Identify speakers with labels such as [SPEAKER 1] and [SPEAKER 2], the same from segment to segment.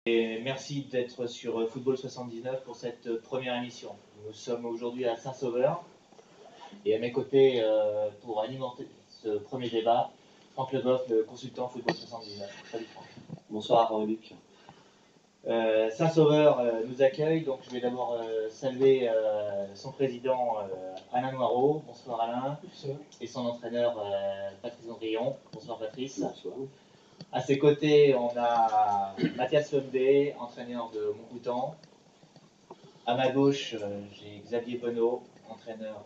[SPEAKER 1] Et merci d'être sur Football 79 pour cette première émission. Nous sommes aujourd'hui à Saint-Sauveur et à mes côtés pour alimenter ce premier débat, Franck Leboeuf, le consultant Football 79. Salut Franck.
[SPEAKER 2] Bonsoir Luc.
[SPEAKER 1] Saint-Sauveur nous accueille, donc je vais d'abord saluer son président Alain Noireau. Bonsoir Alain.
[SPEAKER 3] Bonsoir.
[SPEAKER 1] Et son entraîneur Patrice Andrion. Bonsoir Patrice.
[SPEAKER 2] Bonsoir.
[SPEAKER 1] À ses côtés, on a Mathias Lombe, entraîneur de Montcoutan. À ma gauche, j'ai Xavier Bonneau, entraîneur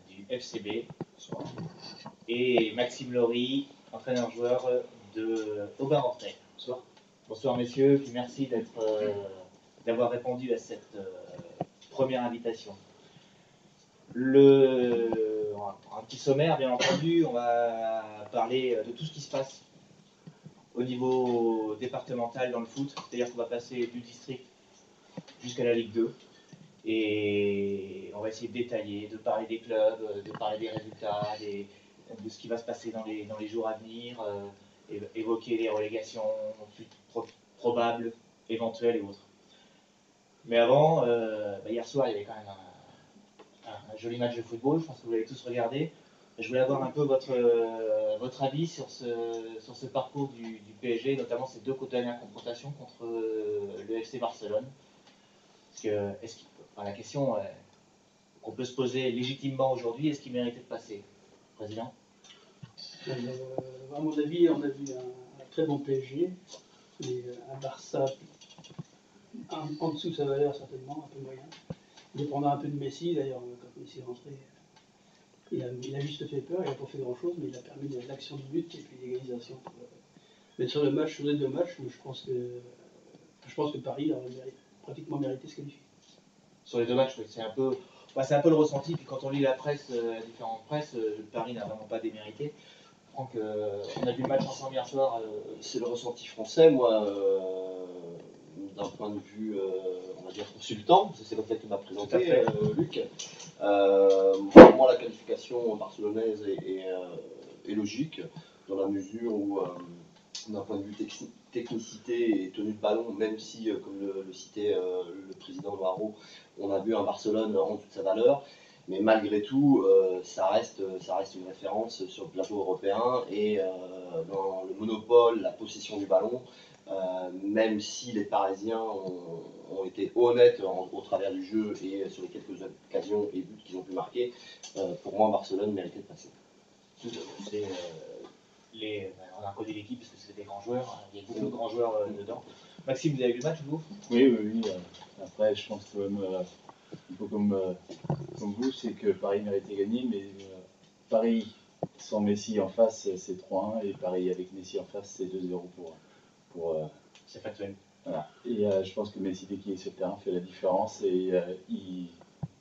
[SPEAKER 1] du FCB. Bonsoir. Et Maxime Laurie, entraîneur-joueur de Aubin-Orthez. Bonsoir. Bonsoir messieurs, puis merci d'avoir répondu à cette première invitation. Un petit sommaire, bien entendu, on va parler de tout ce qui se passe au niveau départemental dans le foot, c'est-à-dire qu'on va passer du district jusqu'à la Ligue 2 et on va essayer de détailler, de parler des clubs, de parler des résultats, de ce qui va se passer dans les jours à venir, évoquer les relégations probables, éventuelles et autres. Mais avant, hier soir il y avait quand même un joli match de football, je pense que vous l'avez tous regardé. Je voulais avoir un peu votre avis sur ce parcours du PSG, notamment ces deux dernières confrontations contre le FC Barcelone. Parce que, la question qu'on peut se poser légitimement aujourd'hui, est-ce qu'il méritait de passer, Président?
[SPEAKER 3] À mon avis, on a vu un très bon PSG, et un Barça en dessous de sa valeur certainement, un peu moyen. Dépendant un peu de Messi, d'ailleurs, quand Messi est rentré. Il a juste fait peur, il n'a pas fait grand-chose, mais il a permis l'action du but et puis l'égalisation. Mais sur le match, sur les deux matchs, je pense que Paris a pratiquement mérité ce qualifié.
[SPEAKER 1] Sur les deux matchs, c'est un peu le ressenti. Puis quand on lit la presse, différentes presses, Paris n'a vraiment pas démérité. Franck, on a vu le match ensemble hier soir.
[SPEAKER 2] C'est le ressenti français, moi, d'un point de vue, on va dire, consultant, parce que c'est comme ça que tu m'as présenté, Luc. Pour moi, la qualification barcelonaise est logique, dans la mesure où, d'un point de vue technicité et tenue de ballon, même si, comme le citait le président Noireau, on a vu un Barcelone en dessous de sa valeur, mais malgré tout, ça reste une référence sur le plateau européen et dans le monopole, la possession du ballon, même si les Parisiens ont été honnêtes au travers du jeu et sur les quelques occasions et buts qu'ils ont pu marquer, pour moi Barcelone méritait de passer.
[SPEAKER 1] On a reconnu l'équipe parce que c'est des grands joueurs, il y a beaucoup de grands joueurs dedans. Maxime, vous avez vu le match, vous?
[SPEAKER 4] Oui. Après, je pense que un peu comme vous, c'est que Paris méritait gagner, mais Paris sans Messi en face, c'est 3-1, et Paris avec Messi en face, c'est 2-0 pour
[SPEAKER 1] c'est factuel.
[SPEAKER 4] Voilà. Et je pense que Messi, dès qu'il est sur le terrain, fait la différence, et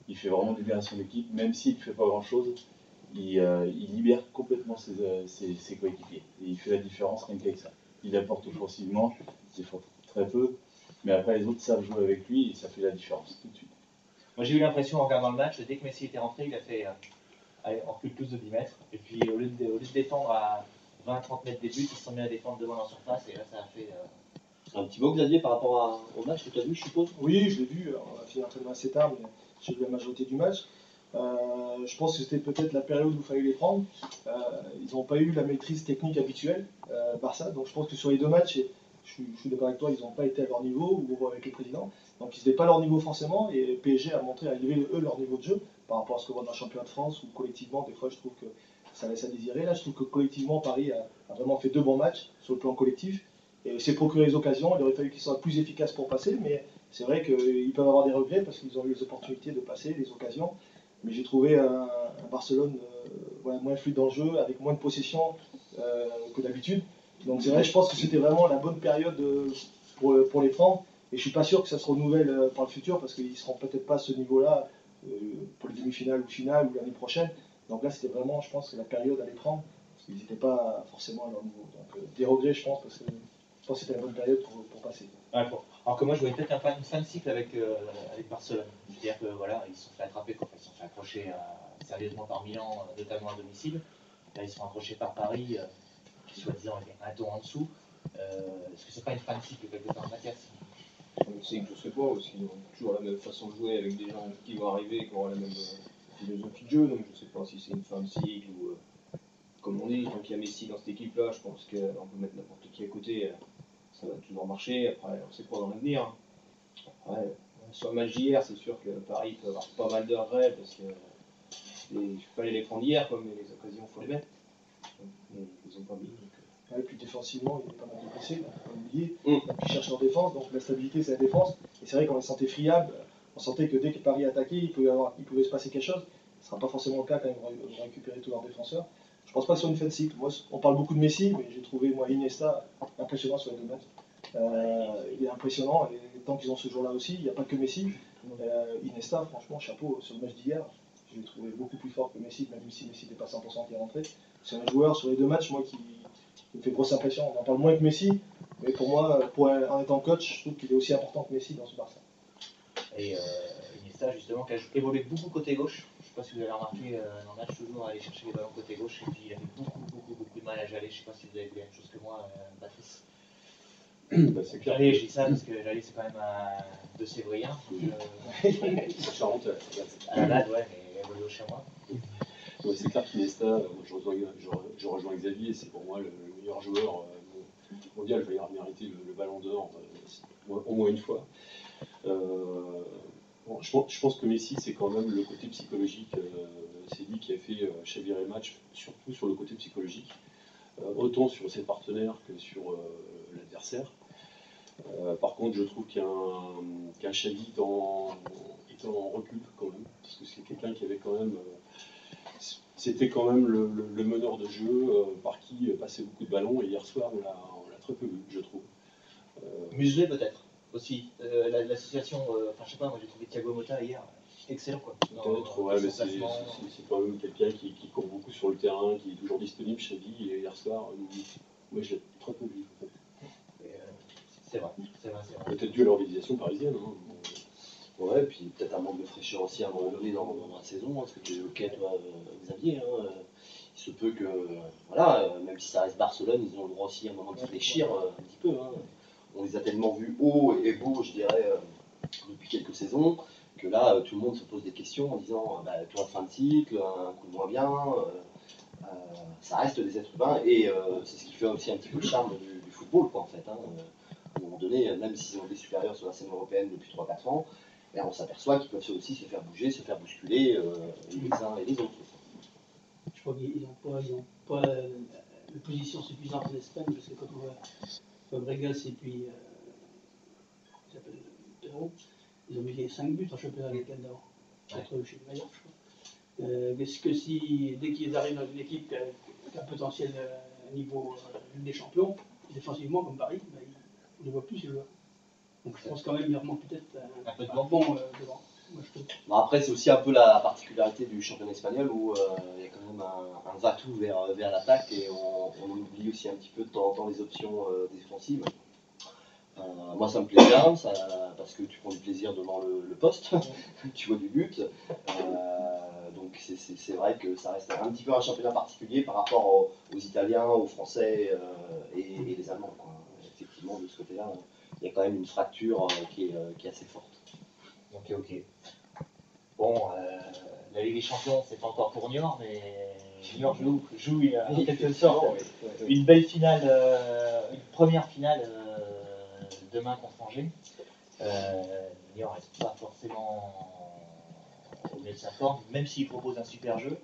[SPEAKER 4] il fait vraiment du bien à son équipe, même s'il ne fait pas grand-chose. Il libère complètement ses coéquipiers. Et il fait la différence rien qu'avec ça. Il apporte offensivement, il faut très peu, mais après les autres savent jouer avec lui et ça fait la différence tout de suite.
[SPEAKER 1] Moi j'ai eu l'impression en regardant le match, dès que Messi était rentré, il a fait en recul plus de 10 mètres. Et puis au lieu de défendre à 20-30 mètres des buts, il se sont mis à défendre devant leur surface et là ça a fait...
[SPEAKER 2] Un petit mot, Xavier, par rapport au match que tu as vu, je suppose?
[SPEAKER 5] Oui, je l'ai vu. On a fait l'entraînement assez tard, mais j'ai vu la majorité du match. Je pense que c'était peut-être la période où il fallait les prendre. Ils n'ont pas eu la maîtrise technique habituelle, Barça. Donc je pense que sur les deux matchs, je suis d'accord avec toi, ils n'ont pas été à leur niveau, ou avec le président. Donc ils n'étaient pas à leur niveau forcément, et PSG a montré à élever eux leur niveau de jeu par rapport à ce qu'on voit dans le championnat de France, où collectivement, des fois, je trouve que ça laisse à désirer. Là, je trouve que collectivement, Paris a vraiment fait deux bons matchs sur le plan collectif. Et s'est procuré les occasions, il aurait fallu qu'ils soient plus efficaces pour passer, mais c'est vrai qu'ils peuvent avoir des regrets parce qu'ils ont eu les opportunités de passer, les occasions. Mais j'ai trouvé un Barcelone moins fluide dans le jeu, avec moins de possession que d'habitude. Donc c'est vrai, je pense que c'était vraiment la bonne période pour les prendre. Et je suis pas sûr que ça se renouvelle par le futur, parce qu'ils ne seront peut-être pas à ce niveau-là pour les demi-finales ou finales ou l'année prochaine. Donc là, c'était vraiment, je pense, la période à les prendre, parce qu'ils n'étaient pas forcément à leur niveau. Donc des regrets, je pense, parce que c'était la bonne période pour passer.
[SPEAKER 1] Ouais, alors que moi, je voyais peut-être un fin de cycle avec Barcelone. C'est-à-dire que voilà, ils se sont fait attraper, ils se sont fait accrocher sérieusement par Milan, notamment à domicile. Là, ils se sont accrochés par Paris, qui soi-disant était un tour en dessous. Est-ce que c'est pas une fin de cycle quelque part, Mathias?
[SPEAKER 6] C'est que je sais pas, parce qu'ils ont toujours la même façon de jouer avec des gens qui vont arriver, qui auront la même philosophie de jeu, donc je sais pas si c'est une fin de cycle ou comme on dit, tant qu'il y a Messi dans cette équipe-là, je pense qu'on peut mettre n'importe qui à côté, ça va toujours marcher. Après, on sait quoi dans l'avenir. Après, sur le match d'hier, c'est sûr que Paris peut avoir pas mal de regrets parce que il fallait les prendre hier, quoi, mais les occasions, il faut les mettre. Mais ils n'ont pas mis.
[SPEAKER 5] Ouais, et puis défensivement, il y a pas mal de blessés, il faut pas oublier. Donc ils cherchent leur défense, donc la stabilité c'est la défense. Et c'est vrai qu'on les sentait friables, on sentait que dès que Paris attaquait, il pouvait se passer quelque chose. Ce ne sera pas forcément le cas quand ils vont récupérer tous leurs défenseurs. Je ne pense pas que sur une fin de cycle. Moi, on parle beaucoup de Messi, mais j'ai trouvé moi Iniesta impressionnant sur les 2 matchs. Il est impressionnant, et tant qu'ils ont ce jour-là aussi, il n'y a pas que Messi. Iniesta, franchement, chapeau sur le match d'hier. Je l'ai trouvé beaucoup plus fort que Messi, même si Messi n'était pas 100% qui est rentré. C'est un joueur sur les 2 matchs, moi, qui me fait grosse impression. On en parle moins que Messi, mais pour moi, en étant coach, je trouve qu'il est aussi important que Messi dans ce Barça.
[SPEAKER 1] Et Iniesta, justement, qui a évolué beaucoup côté gauche. Je ne sais pas si vous avez remarqué dans le match, toujours aller chercher les ballons côté gauche. Et puis il avait beaucoup de mal à Jallet. Je ne sais pas si vous avez vu la même chose que moi, Patrice.
[SPEAKER 4] C'est clair.
[SPEAKER 1] Jallet, je dis ça parce que Jallet, c'est quand même de Sévrien.
[SPEAKER 4] C'est Charente.
[SPEAKER 1] À la base, ouais, mais il a évolué au Chamois.
[SPEAKER 4] Ouais, c'est clair qu'Iniesta, je rejoins Xavier, c'est pour moi le meilleur joueur mondial. Il va mériter le ballon d'or au moins une fois. Bon, je pense que Messi, c'est quand même le côté psychologique. C'est lui qui a fait chavirer le match, surtout sur le côté psychologique. Autant sur ses partenaires que sur l'adversaire. Par contre, je trouve qu'un Xavi est en recul quand même, parce que c'est quelqu'un qui avait quand même... C'était quand même le meneur de jeu par qui passait beaucoup de ballons, et hier soir, on l'a très peu vu, je trouve.
[SPEAKER 1] Muselé peut-être aussi. L'association, enfin je sais pas, moi j'ai trouvé Thiago Motta hier excellent quoi.
[SPEAKER 4] Peut-être, ouais, mais c'est quand même quelqu'un qui court beaucoup sur le terrain, qui est toujours disponible, Xavi, et hier soir, moi je l'ai très peu vu.
[SPEAKER 1] C'est vrai.
[SPEAKER 4] Peut-être dû à l'organisation parisienne. Hein.
[SPEAKER 2] Ouais, puis peut-être un manque de fraîcheur aussi à un moment donné dans la saison, hein, parce que tu es ok toi, Xavier. Hein, il se peut que, voilà, même si ça reste Barcelone, ils ont le droit aussi à un moment de réfléchir un petit peu. Hein. On les a tellement vus hauts et beaux, je dirais, depuis quelques saisons, que là, tout le monde se pose des questions en disant, toi, fin de cycle, un coup de moins bien, ça reste des êtres humains, et c'est ce qui fait aussi un petit peu le charme du football, quoi, en fait. Hein. À un moment donné, même s'ils ont été supérieurs sur la scène européenne depuis 3-4 ans, on s'aperçoit qu'ils peuvent aussi se faire bouger, se faire bousculer les uns et les autres.
[SPEAKER 3] Je crois qu'ils n'ont pas la position suffisante en Espagne, parce que quand on voit Fabregas et puis il s'appelle Pedro, ils ont mis 5 buts en championnat avec elle d'avant, contre chez Mallorca, je crois. Est-ce que si, dès qu'ils arrivent dans une équipe qui a un potentiel niveau Ligue des Champions, défensivement comme Paris, on ne les voit plus ces joueurs. Donc je pense quand même qu'il leur manque peut-être un peu de bon devant. Moi, je trouve.
[SPEAKER 2] Bon, après, c'est aussi un peu la particularité du championnat espagnol où il y a quand même un va-tout vers l'attaque, et on oublie aussi un petit peu de temps en temps les options défensives. Moi, ça me plaît bien, parce que tu prends du plaisir devant le poste, tu vois du but. Donc c'est vrai que ça reste un petit peu un championnat particulier par rapport aux Italiens, aux Français et les Allemands, quoi. Effectivement, de ce côté-là, il y a quand même une fracture qui est assez forte.
[SPEAKER 1] Ok. Bon, la Ligue des Champions, c'est pas encore pour Niort, mais Niort joue en quelque sorte une belle finale, une première finale demain contre Angers. Niort n'est pas forcément au mieux de sa forme, même s'il propose un super jeu.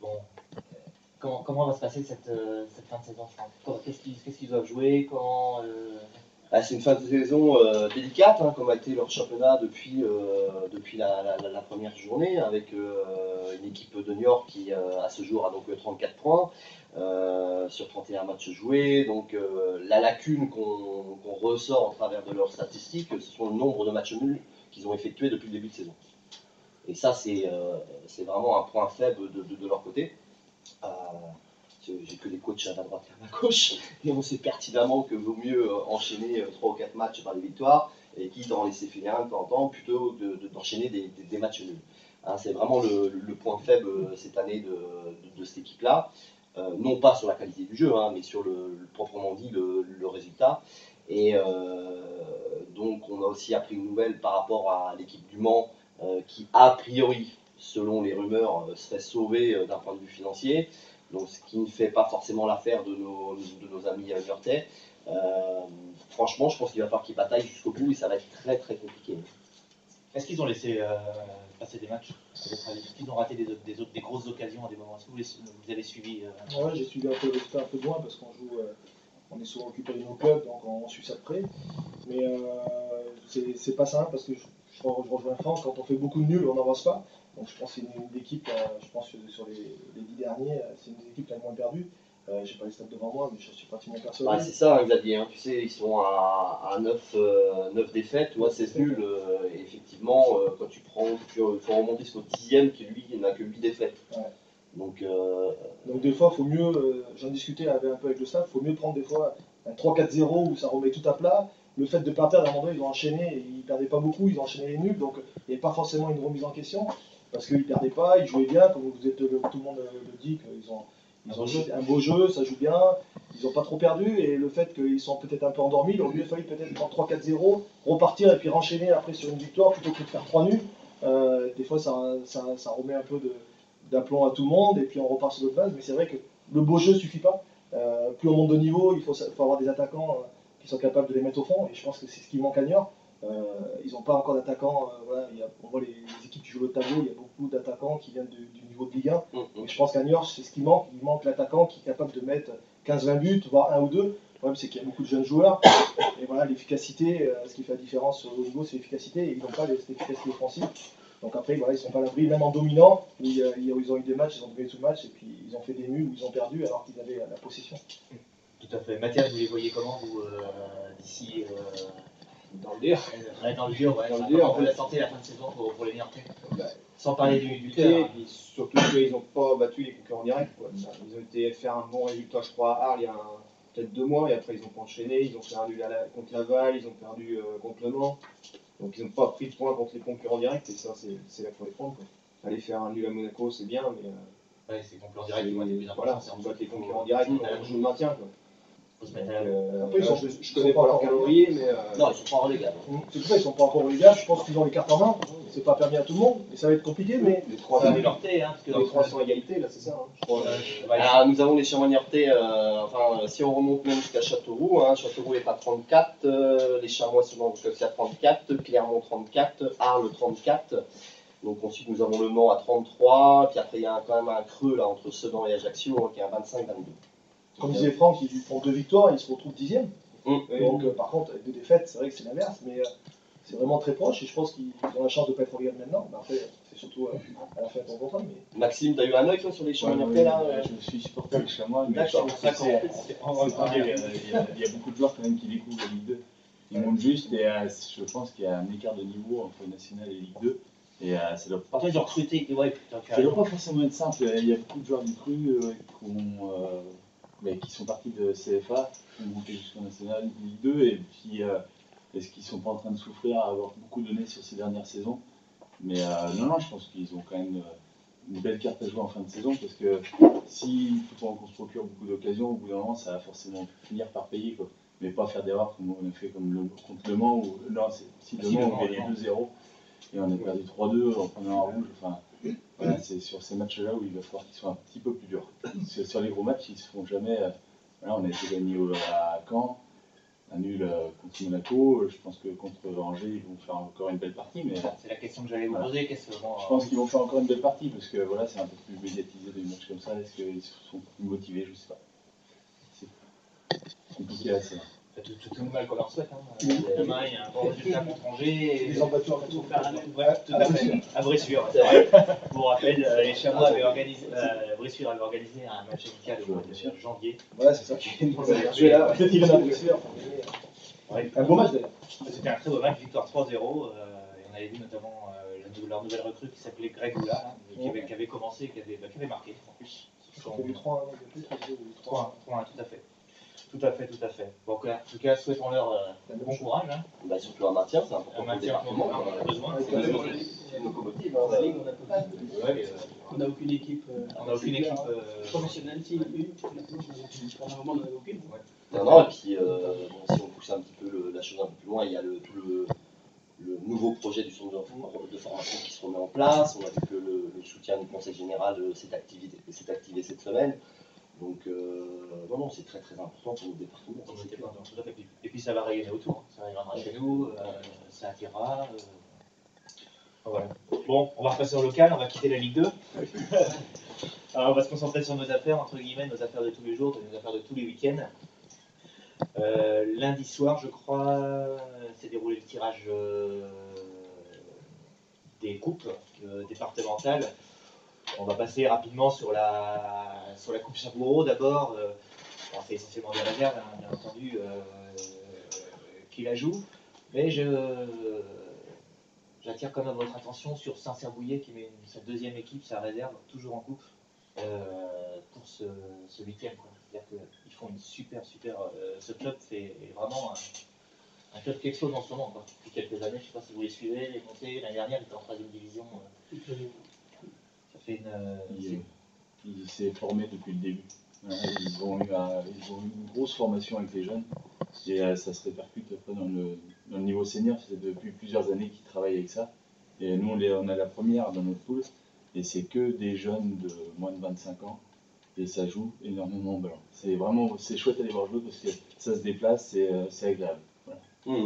[SPEAKER 1] Bon, comment va se passer cette fin de saison, Franck? Qu'est-ce qu'ils doivent jouer?
[SPEAKER 2] C'est une fin de saison délicate, hein, comme a été leur championnat depuis la première journée, avec une équipe de Niort qui, à ce jour, a donc 34 points sur 31 matchs joués. Donc la lacune qu'on ressort au travers de leurs statistiques, ce sont le nombre de matchs nuls qu'ils ont effectués depuis le début de saison. Et ça, c'est vraiment un point faible de leur côté. J'ai que des coachs à ma droite et à ma gauche, et on sait pertinemment que vaut mieux enchaîner 3 ou 4 matchs par des victoires, et quitte à en laisser filer un de temps en temps, plutôt d'enchaîner des matchs nuls. Hein, c'est vraiment le point faible cette année de cette équipe-là, non pas sur la qualité du jeu, hein, mais sur proprement dit le résultat. Et donc on a aussi appris une nouvelle par rapport à l'équipe du Mans qui a priori, selon les rumeurs, serait sauvée d'un point de vue financier. Donc ce qui ne fait pas forcément l'affaire de nos amis niortais. Franchement, je pense qu'il va falloir qu'ils bataillent jusqu'au bout et ça va être très très compliqué.
[SPEAKER 1] Est-ce qu'ils ont laissé passer des matchs, à votre avis? Est-ce qu'ils ont raté des grosses occasions à des moments? Est-ce que vous avez suivi
[SPEAKER 5] Ouais, j'ai suivi un peu le résultat un peu de loin parce qu'on joue, on est souvent occupé de nos clubs, donc on suit ça de près. Mais c'est pas simple parce que je rejoins Franck, quand on fait beaucoup de nuls, on n'avance pas. Donc je pense que c'est une équipe, je pense que sur les 10 derniers, c'est une des équipes qui a le moins perdu. J'ai pas les stats devant moi, mais je suis pratiquement persuadé.
[SPEAKER 2] Ouais, c'est ça, Xavier, hein. Tu sais, ils sont à 9 défaites, tu vois, 16 nuls. Et effectivement, quand tu faut remonter jusqu'au 10e, qui lui, il n'a que 8 défaites.
[SPEAKER 5] Ouais.
[SPEAKER 2] Donc
[SPEAKER 5] des fois, il faut mieux, j'en discutais un peu avec le staff, il faut mieux prendre des fois un 3-4-0 où ça remet tout à plat. Le fait de ne pas perdre, à un moment donné, ils ont enchaîné, ils ne perdaient pas beaucoup, ils ont enchaîné les nuls, donc il n'y a pas forcément une remise en question, parce qu'ils ne perdaient pas, ils jouaient bien, comme tout le monde le dit, qu'ils ont un beau jeu, ça joue bien, ils n'ont pas trop perdu, et le fait qu'ils sont peut-être un peu endormis, il aurait mieux fallu peut-être prendre 3-4-0, repartir et puis enchaîner après sur une victoire plutôt que de faire 3 nuls. Des fois, ça remet un peu d'aplomb à tout le monde, et puis on repart sur d'autres bases, mais c'est vrai que le beau jeu ne suffit pas. Plus on monte de niveau, il faut avoir des attaquants qui sont capables de les mettre au fond, et je pense que c'est ce qui manque à Niort. Ils n'ont pas encore d'attaquants. Voilà, on voit les équipes qui jouent le tableau, il y a beaucoup d'attaquants qui viennent du niveau de Ligue 1. Et je pense qu'à Niort, c'est ce qui manque. Il manque l'attaquant qui est capable de mettre 15-20 buts, voire 1 ou 2. Le problème, c'est qu'il y a beaucoup de jeunes joueurs. Et voilà, l'efficacité, ce qui fait la différence au niveau, c'est l'efficacité. Et ils n'ont pas cette efficacité offensive. Donc après, voilà, ils ne sont pas à l'abri, même en dominant, où ils ont eu des matchs, ils ont dominé tout le match, et puis ils ont fait des nuls où ils ont perdu alors qu'ils avaient la possession.
[SPEAKER 1] Tout à fait. Mathias, vous les voyez comment, vous, d'ici
[SPEAKER 6] dans le dur.
[SPEAKER 1] Dans le dur, ouais.
[SPEAKER 6] Dans le dur,
[SPEAKER 1] on peut la sortir la fin de saison pour les Niortais. Sans parler du cœur.
[SPEAKER 6] Et puis surtout qu'ils n'ont pas battu les concurrents directs. Quoi. Ils ont été faire un bon résultat, je crois, à Arles il y a peut-être 2 mois, et après ils ont pas enchaîné, ils ont fait un nul contre Laval, ils ont perdu contre Le Mans. Donc ils n'ont pas pris de points contre les concurrents directs, et ça, c'est là qu'il faut les prendre. Quoi. Aller faire un nul à Monaco, c'est bien, mais.
[SPEAKER 1] Ouais, c'est les concurrents directs qui vont être plus importants.
[SPEAKER 6] Voilà, on bat les concurrents directs, on joue le maintien. Quoi.
[SPEAKER 1] Faut se mettre à
[SPEAKER 5] Après,
[SPEAKER 6] je connais pas leur calendrier, mais.
[SPEAKER 2] non, ils sont pas relégables.
[SPEAKER 5] C'est pour ça qu'ils sont pas encore relégables. Je pense qu'ils ont les cartes en main. C'est pas permis à tout le monde, et ça va être compliqué, mais.
[SPEAKER 6] Les 3
[SPEAKER 1] Niortais, hein, parce que
[SPEAKER 6] les 3 sont à égalité, là, c'est ça. Hein, je crois.
[SPEAKER 2] Alors, nous avons les Chamois niortais, si on remonte même jusqu'à Châteauroux, Châteauroux est à 34, les Chamois sont aussi à 34, Clermont 34, Arles 34. Donc ensuite nous avons Le Mans à 33, puis après il y a quand même un creux là entre Sedan et Ajaccio qui est à 25-22.
[SPEAKER 5] Comme disait Franck, ils font 2 victoires, ils se retrouvent 10e. Donc par contre, avec 2 défaites, c'est vrai que c'est l'inverse, mais c'est vraiment très proche, et je pense qu'ils ont la chance de ne pas être relégables maintenant. Mais après, c'est surtout à la fin de ton contrat. Mais...
[SPEAKER 2] Maxime, tu as eu un œil sur les Chamois niortais là
[SPEAKER 4] Je suis supporter des Chamois, mais
[SPEAKER 2] D'accord.
[SPEAKER 4] il y a beaucoup de joueurs quand même qui découvrent la Ligue 2. Ils montent juste, et je pense qu'il y a un écart de niveau entre National et Ligue 2. Et ça doit pas,
[SPEAKER 1] ils ont recruté, ouais,
[SPEAKER 4] ça doit pas forcément être simple. Il y a beaucoup de joueurs du cru qui sont partis de CFA, qui ont monté jusqu'au National Ligue 2, et puis est-ce qu'ils sont pas en train de souffrir à avoir beaucoup donné sur ces dernières saisons. Mais non, je pense qu'ils ont quand même une belle carte à jouer en fin de saison, parce que si on se procure beaucoup d'occasions, au bout d'un moment, ça va forcément finir par payer, quoi. Mais pas faire d'erreurs comme on a fait contre Le Mans, ou non, si Le Mans on gagnait 2-0. Et on a perdu 3-2 en prenant un rouge. Enfin, voilà, c'est sur ces matchs-là où il va falloir qu'ils soient un petit peu plus durs. Sur les gros matchs, ils ne se font jamais. Voilà, on a été gagné à Caen, un nul contre Monaco. Je pense que contre Angers, ils vont faire encore une belle partie. Mais
[SPEAKER 1] c'est la question que j'allais vous poser.
[SPEAKER 4] Je pense qu'ils vont faire encore une belle partie, parce que voilà, c'est un peu plus médiatisé des matchs comme ça. Est-ce qu'ils sont plus motivés? Je ne sais pas. C'est compliqué à ça.
[SPEAKER 1] Tout le mal qu'on leur souhaite. Demain, il y a un bon résultat contre Angers.
[SPEAKER 5] Ils ont battu en
[SPEAKER 1] fait. À Bressuire. Je vous rappelle, les Chamois avaient organisé, Bressuire avait organisé un match amical au mois de janvier.
[SPEAKER 5] Voilà, c'est ça. Peut-être qu'ils viennent à Bressuire. Un beau match d'ailleurs.
[SPEAKER 1] C'était un très beau match, victoire 3-0. Et on avait vu notamment leur nouvelle recrue qui s'appelait Greg Goula, qui avait commencé, qui avait marqué en plus.
[SPEAKER 5] 3-1, tout à fait.
[SPEAKER 1] Tout à fait, tout à fait. Donc, en tout cas, souhaitons-leur bon courage. Hein.
[SPEAKER 2] Bah, surtout un maintien, c'est important
[SPEAKER 1] Un
[SPEAKER 2] pour le
[SPEAKER 1] maintien
[SPEAKER 2] département.
[SPEAKER 1] on en a besoin.
[SPEAKER 2] C'est une locomotive.
[SPEAKER 3] Dans la Ligue, on a
[SPEAKER 1] Ouais,
[SPEAKER 3] on n'a aucune équipe
[SPEAKER 1] on n'a aucune équipe.
[SPEAKER 3] professionnelle. Si, une. Pendant un moment, on n'en avait aucune.
[SPEAKER 2] Non, et puis bon, si on pousse un petit peu la chose un peu plus loin, il y a tout le nouveau projet du centre de formation qui se remet en place. On a vu que le soutien du conseil général s'est activé cette semaine. Donc, non, c'est très très important pour le département.
[SPEAKER 1] On était pas dans tout à fait. Et puis ça va rayonner autour. Ça rayonnera chez nous, ça attirera. Voilà. Bon, on va repasser au local, on va quitter la Ligue 2. Alors, on va se concentrer sur nos affaires, entre guillemets, nos affaires de tous les jours, nos affaires de tous les week-ends. Lundi soir, je crois, s'est déroulé le tirage des coupes départementales. On va passer rapidement sur la coupe Chapeau d'abord. C'est essentiellement des réserves, hein, bien entendu, qui la jouent. Mais j'attire quand même votre attention sur Saint-Cerbouillet qui met sa deuxième équipe, sa réserve, toujours en coupe, pour ce week-end. C'est-à-dire qu'ils font une super. Ce club fait vraiment un club qui explose en ce moment. Quoi. Depuis quelques années, je ne sais pas si vous les suivez, les montées. L'année dernière, il était en 3e division. Ça fait
[SPEAKER 4] Il s'est formé depuis le début. Ils ont eu une grosse formation avec les jeunes et ça se répercute après dans le niveau senior. C'est depuis plusieurs années qu'ils travaillent avec ça. Et nous, on a la première dans notre poule et c'est que des jeunes de moins de 25 ans et ça joue énormément ballon. C'est chouette à les voir jouer parce que ça se déplace, c'est agréable. Voilà.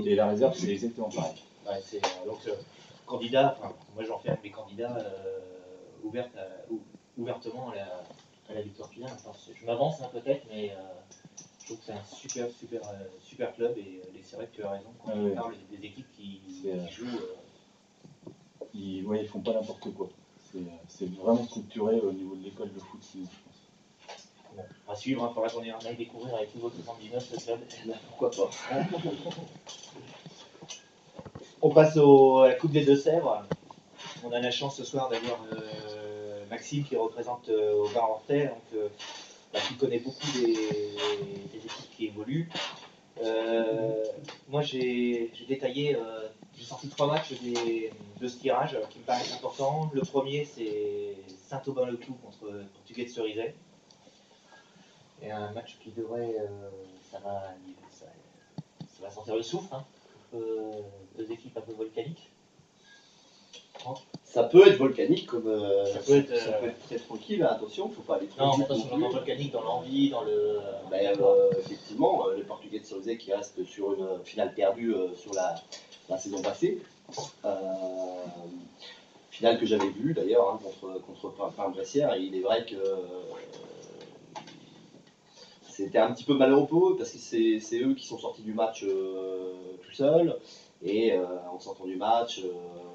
[SPEAKER 4] Et la réserve, c'est exactement pareil.
[SPEAKER 1] Ouais, donc, candidat, moi j'en fais un de mes candidats ouvertement à la victoire finale. Je m'avance peut-être, mais je trouve que c'est un super club et c'est vrai que tu as raison quand on parle des équipes qui jouent.
[SPEAKER 4] Ils font pas n'importe quoi. C'est vraiment structuré au niveau de l'école de foot, je pense.
[SPEAKER 1] Bon, on va suivre, il faudra qu'on aille découvrir avec Nouveau 79 ce club.
[SPEAKER 2] Pourquoi pas.
[SPEAKER 1] On passe à la Coupe des Deux-Sèvres. On a la chance ce soir d'avoir Maxime qui représente au Bar Hortel, qui connaît beaucoup des équipes qui évoluent. Moi j'ai détaillé, j'ai sorti 3 matchs de ce tirage qui me paraissent importants. Le premier c'est Saint-Aubin-le-Clou contre Portugais de Cerizay. Et un match qui devrait, ça va sentir le souffle, hein. Deux équipes un peu volcaniques.
[SPEAKER 2] Ça peut être volcanique comme
[SPEAKER 1] ça peut être
[SPEAKER 2] très tranquille, hein, attention, il ne faut pas aller trop
[SPEAKER 1] non,
[SPEAKER 2] vite.
[SPEAKER 1] pas sur le plan volcanique, dans l'envie, dans le.
[SPEAKER 2] Effectivement, les Portugais de Cerizay qui restent sur une finale perdue sur la saison passée. Finale que j'avais vue d'ailleurs hein, contre Pain-Bressière, et il est vrai que c'était un petit peu malheureux pour eux parce que c'est eux qui sont sortis du match tout seuls. Et en sortant du match,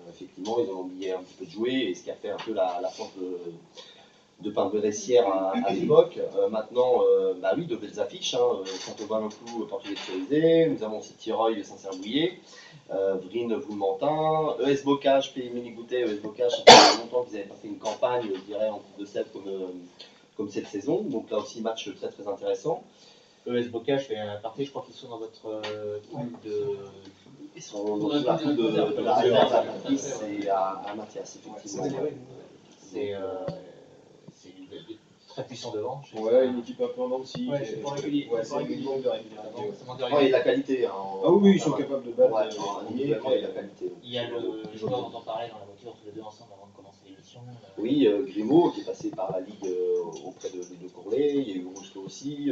[SPEAKER 2] effectivement, ils ont oublié un petit peu de jouer, et ce qui a fait un peu la force de Pain-Bressière à l'époque. Maintenant, oui, de belles affiches. Hein, Saint-Aubin-le-Clou, Portugais de Cerizay, nous avons aussi Tireuil et Saint-Cerbouillet, Vrine, Voulementin, ES Bocage, Pays Minigoutet, ES Bocage, ça fait longtemps qu'ils avaient pas fait une campagne, je dirais, en Coupe de Sèvres comme cette saison. Donc là aussi, match très très intéressant.
[SPEAKER 1] ES Bocage fait un parti, je crois qu'ils sont dans votre poule de.
[SPEAKER 2] Ils sont dans la coupe de la réserve à Patrice et à Mathias, effectivement.
[SPEAKER 1] C'est très puissant devant.
[SPEAKER 6] Ouais, une équipe un peu en dents de scie.
[SPEAKER 3] Ouais, c'est pas régulier.
[SPEAKER 6] Ouais, c'est régulier de régularité.
[SPEAKER 2] Il y a de la qualité. Hein,
[SPEAKER 6] ah oui, ils sont capables de battre.
[SPEAKER 2] Il y a de la qualité.
[SPEAKER 1] Il y a le joueur dont on parlait dans la voiture tous les deux ensemble avant de commencer l'émission.
[SPEAKER 2] Oui, Grimaud qui est passé par la Ligue auprès de Courlet. Il y a eu Rousseau aussi.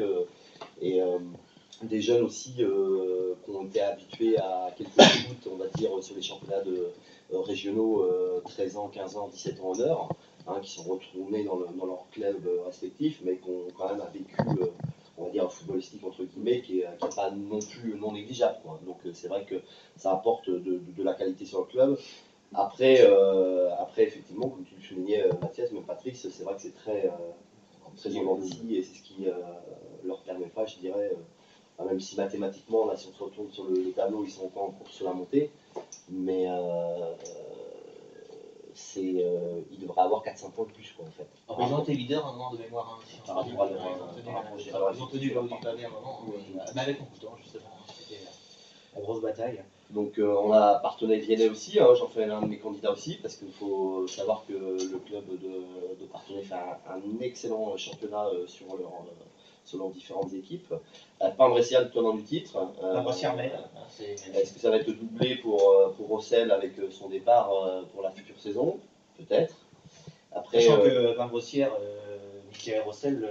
[SPEAKER 2] Et des jeunes aussi qui ont été habitués à quelques foot, on va dire, sur les championnats régionaux 13 ans, 15 ans, 17 ans en heure, hein, qui sont retournés dans leur club respectif, mais qui ont quand même un vécu, on va dire, footballistique entre guillemets, qui n'est pas non plus non négligeable. Quoi. Donc c'est vrai que ça apporte de la qualité sur le club. Après, effectivement, comme tu le soulignais, Mathias, même Patrice, c'est vrai que c'est très en dents et c'est ce qui leur permet pas, je dirais, même si mathématiquement, là, si on se retourne sur le tableau, ils sont encore en course sur la montée, mais il devrait avoir 4-5 points de plus, quoi, en fait.
[SPEAKER 7] Ils ont été leaders à un moment de mémoire. Hein,
[SPEAKER 2] Par rapport à leur-
[SPEAKER 7] ils ont tenu le haut du pavé à un moment, mais avec Montcoutan, justement. C'était la grosse bataille.
[SPEAKER 2] Donc on a Parthenay Viennet aussi, hein, j'en fais l'un de mes candidats aussi, parce qu'il faut savoir que le club de Parthenay fait un excellent championnat sur leurs différentes équipes. Pain-Brescia, le tenant du titre. Est-ce que ça va être doublé pour Rossel avec son départ pour la future saison? Peut-être. Après,
[SPEAKER 1] Sachant que Pain-Brescia, Michael Rossel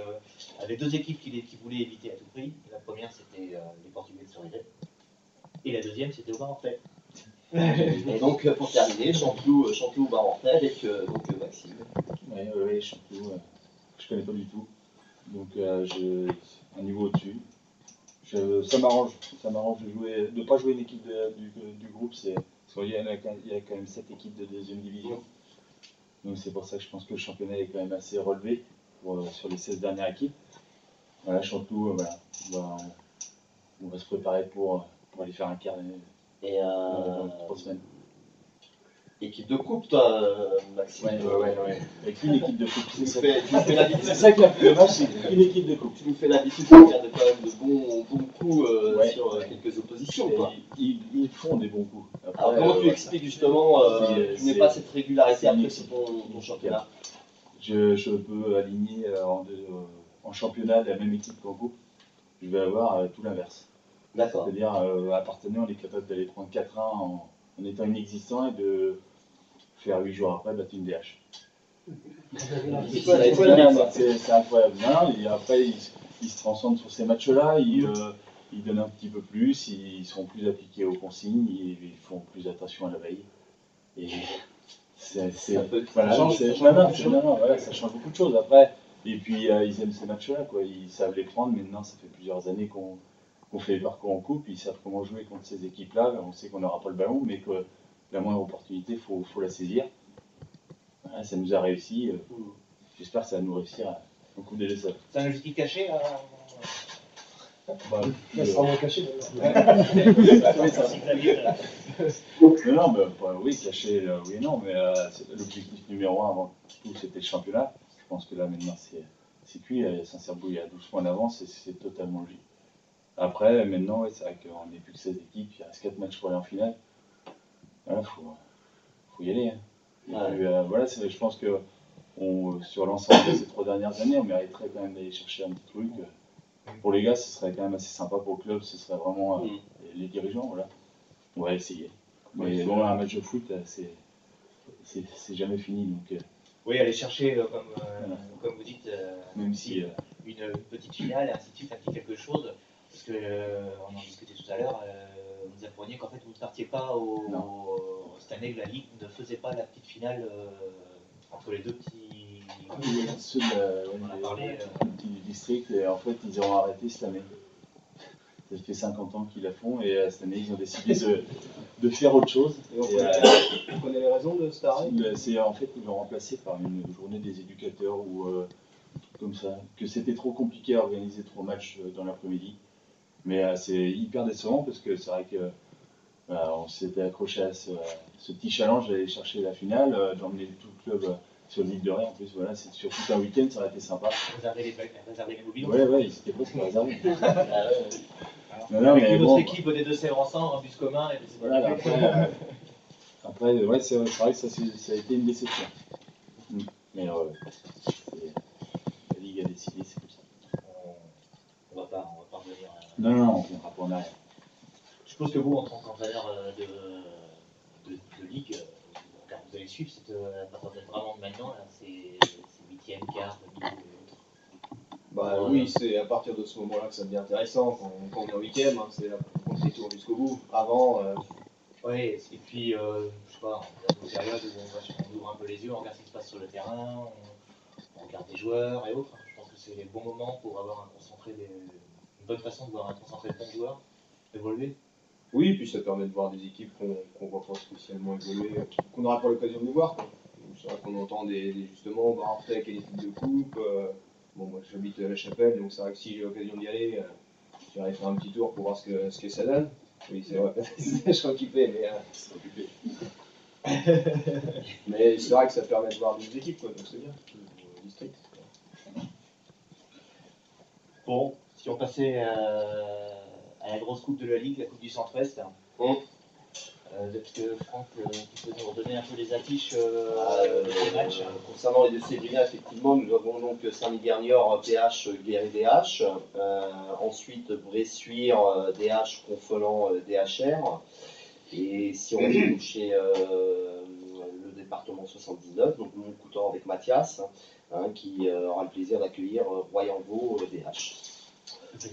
[SPEAKER 1] avait deux équipes qu'il voulait éviter à tout prix. La première, c'était les Portugais de Soride. Et la deuxième, c'était au Barentais.
[SPEAKER 2] et donc pour terminer, Chanteloup Barentais avec donc Maxime.
[SPEAKER 4] Oui, Chanteloup, je connais pas du tout. Donc un niveau au-dessus. Ça m'arrange de ne pas jouer l'équipe du groupe, parce qu'il y a quand même 7 équipes de deuxième division. Donc c'est pour ça que je pense que le championnat est quand même assez relevé sur les 16 dernières équipes. Voilà, Chanteloup, on va se préparer pour aller faire un quart dans 3 semaines.
[SPEAKER 2] Équipe de coupe, toi, Maxime.
[SPEAKER 4] Ouais. Avec une équipe de coupe.
[SPEAKER 2] Tu nous fais l'habitude.
[SPEAKER 4] C'est ça qui a fait le match, c'est une équipe de coupe.
[SPEAKER 2] Tu nous fais l'habitude de faire quand même de bons coups sur quelques oppositions. Quoi.
[SPEAKER 4] Ils font des bons coups. Après,
[SPEAKER 2] alors comment tu expliques justement tu n'as pas cette régularité après sur ton championnat?
[SPEAKER 4] Je peux aligner en championnat la même équipe qu'en coupe. Je vais avoir tout l'inverse.
[SPEAKER 2] D'accord.
[SPEAKER 4] C'est-à-dire, à Parthenay, on est capable d'aller prendre 4-1 en étant inexistant et de faire 8 jours après battre une DH. C'est incroyable. Non, et après, ils se transcendent sur ces matchs-là, ils donnent un petit peu plus, ils sont plus appliqués aux consignes, ils font plus attention à la veille. Et ça change beaucoup de choses après. Et puis ils aiment ces matchs-là, quoi. Ils savent les prendre. Maintenant, ça fait plusieurs années qu'on fait les parcours en coupe, ils savent comment jouer contre ces équipes-là. On sait qu'on n'aura pas le ballon, mais que la moindre opportunité, il faut la saisir. Voilà, ça nous a réussi. J'espère que ça va nous réussir au coup des essais.
[SPEAKER 1] C'est un objectif caché
[SPEAKER 5] Ça sera moins caché
[SPEAKER 4] Non, oui, caché, oui et non, mais l'objectif numéro 1 avant tout, c'était le championnat. Je pense que là, maintenant, c'est cuit. Saint-Cyrbou, il y a 12 points d'avance et c'est totalement logique. Après, maintenant, c'est vrai qu'on n'est plus que 16 équipes, il reste 4 matchs pour aller en finale. Voilà, faut y aller. Hein. Et puis, voilà, je pense que sur l'ensemble de ces 3 dernières années, on mériterait quand même d'aller chercher un petit truc. Pour les gars, ce serait quand même assez sympa pour le club, ce serait vraiment les dirigeants, voilà. On va essayer. Mais bon, un match de foot, c'est jamais fini. Donc,
[SPEAKER 1] oui, aller chercher, comme vous dites,
[SPEAKER 4] même si
[SPEAKER 1] une petite finale, et ainsi de suite, un petit quelque chose. Parce qu'on en discutait tout à l'heure, vous appreniez qu'en fait vous ne partiez pas cette année que la Ligue ne faisait pas la petite finale entre les deux petits.
[SPEAKER 4] Ceux du district, et en fait ils ont arrêté cette année. Ça fait 50 ans qu'ils la font et cette année ils ont décidé de faire autre chose.
[SPEAKER 6] Et on connaît les raisons de cet arrêt?
[SPEAKER 4] C'est en fait ils l'ont remplacé par une journée des éducateurs ou un truc comme ça. Que c'était trop compliqué à organiser 3 matchs dans l'après-midi. Mais c'est hyper décevant parce que c'est vrai que on s'était accroché à ce petit challenge d'aller chercher la finale, d'emmener tout le club sur l'île de Ré. En plus, voilà, c'est sur tout un week-end, ça aurait été sympa.
[SPEAKER 1] Réserver les mobiles.
[SPEAKER 4] Ouais, ils étaient presque réservés.
[SPEAKER 1] Avec une autre équipe des Deux-Sèvres ensemble, un bus commun. Et puis
[SPEAKER 4] voilà, après ouais, c'est vrai que ça a été une déception. Mais la Ligue a décidé, c'est comme ça.
[SPEAKER 1] On va pas revenir.
[SPEAKER 4] Non, on ne reviendra pas en arrière.
[SPEAKER 1] Je suppose que vous, en tant qu'entraîneur de Ligue, vous allez suivre à partir de vraiment de maintenant, c'est 8e, quart, demi et autres.
[SPEAKER 6] Oui, c'est à partir de ce moment-là que ça devient intéressant. Quand on est en 8e, c'est là qu'on fait les tours jusqu'au bout. Avant.
[SPEAKER 1] Oui, et puis, je sais pas, il y a des périodes où on ouvre un peu les yeux, on regarde ce qui se passe sur le terrain, on regarde les joueurs et autres. Je pense que c'est les bons moments pour avoir une bonne façon de voir un concentré de bons joueurs évoluer.
[SPEAKER 6] Oui, puis ça permet de voir des équipes qu'on ne voit pas spécialement évoluer, qu'on n'aura pas l'occasion de voir. C'est vrai qu'on entend justement Barentais qui est l'équipe de coupe. Moi j'habite à La Chapelle, donc c'est vrai que si j'ai l'occasion d'y aller, j'irai faire un petit tour pour voir ce que ça donne. Oui, c'est vrai, je suis occupé, mais c'est occupé. Mais c'est vrai que ça permet de voir des équipes, quoi, donc c'est bien. Au district.
[SPEAKER 7] Bon, si on passait à la grosse coupe de la Ligue, la Coupe du Centre-Ouest, est-ce que Franck, tu peux nous redonner un peu les affiches de ces matchs?
[SPEAKER 2] Concernant les deux Sébrina, effectivement, nous avons donc Saint-Niort, PH, Guéret, DH. Ensuite, Bressuire, DH, Confolens, DHR. Et si on est chez le département 79, donc Montcoutan avec Mathias, qui aura le plaisir d'accueillir Royan-Vaux, DH.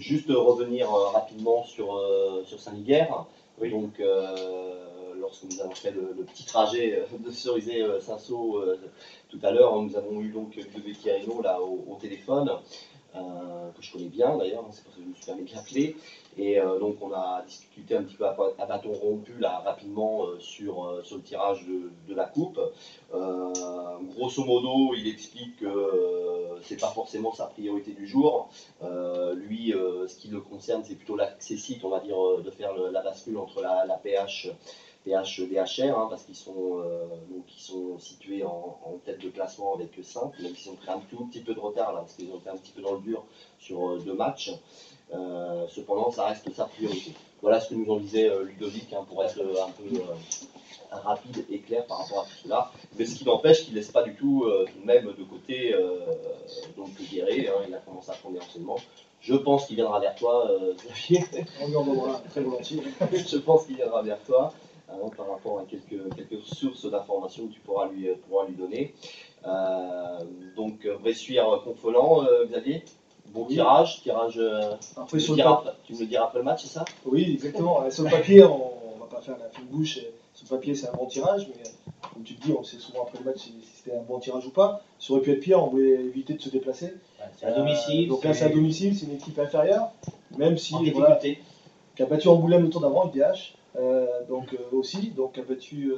[SPEAKER 2] Juste revenir rapidement sur Saint-Niguerre. Oui. Donc, lorsque nous avons fait le petit trajet de Cerisay-Saint-Saul tout à l'heure, nous avons eu donc Ludovic Thierino là au téléphone, que je connais bien d'ailleurs, c'est pour ça que je me suis permis de l'appeler. Et donc on a discuté un petit peu à bâton rompu là rapidement sur le tirage de la coupe. Grosso modo, il explique que c'est pas forcément sa priorité du jour. Lui, ce qui le concerne, c'est plutôt l'accessite, on va dire, de faire la bascule entre la PH DHR, parce qu'ils sont, ils sont situés en tête de classement avec 5, même s'ils ont pris un tout petit peu de retard là, parce qu'ils ont été un petit peu dans le dur sur 2 matchs. Cependant, ça reste sa priorité. Voilà ce que nous en disait Ludovic, pour être un peu rapide et clair par rapport à tout cela. Mais ce qui n'empêche qu'il ne laisse pas du tout, tout de même de côté donc Guéret, il a commencé à prendre des renseignements. Je pense qu'il viendra vers toi, Xavier.
[SPEAKER 5] On lui envoie très volontiers.
[SPEAKER 2] Je pense qu'il viendra vers toi par rapport à quelques sources d'informations que tu pourras lui donner. Donc, Bressuire, Confolens, Xavier. Bon tirage.
[SPEAKER 5] Après,
[SPEAKER 2] tu me le diras après le match, c'est ça?
[SPEAKER 5] Oui, exactement. Sur le papier, on ne va pas faire la fine bouche. Sur le papier, c'est un bon tirage, mais comme tu te dis, on sait souvent après le match si c'était un bon tirage ou pas. Ça aurait pu être pire, on voulait éviter de se déplacer.
[SPEAKER 1] Ouais, c'est à domicile.
[SPEAKER 5] Donc là, c'est à domicile, c'est une équipe inférieure, même si
[SPEAKER 1] En
[SPEAKER 5] voilà,
[SPEAKER 1] difficulté.
[SPEAKER 5] qui a battu Angoulême le tour d'avant, le DH, aussi, donc qui a battu.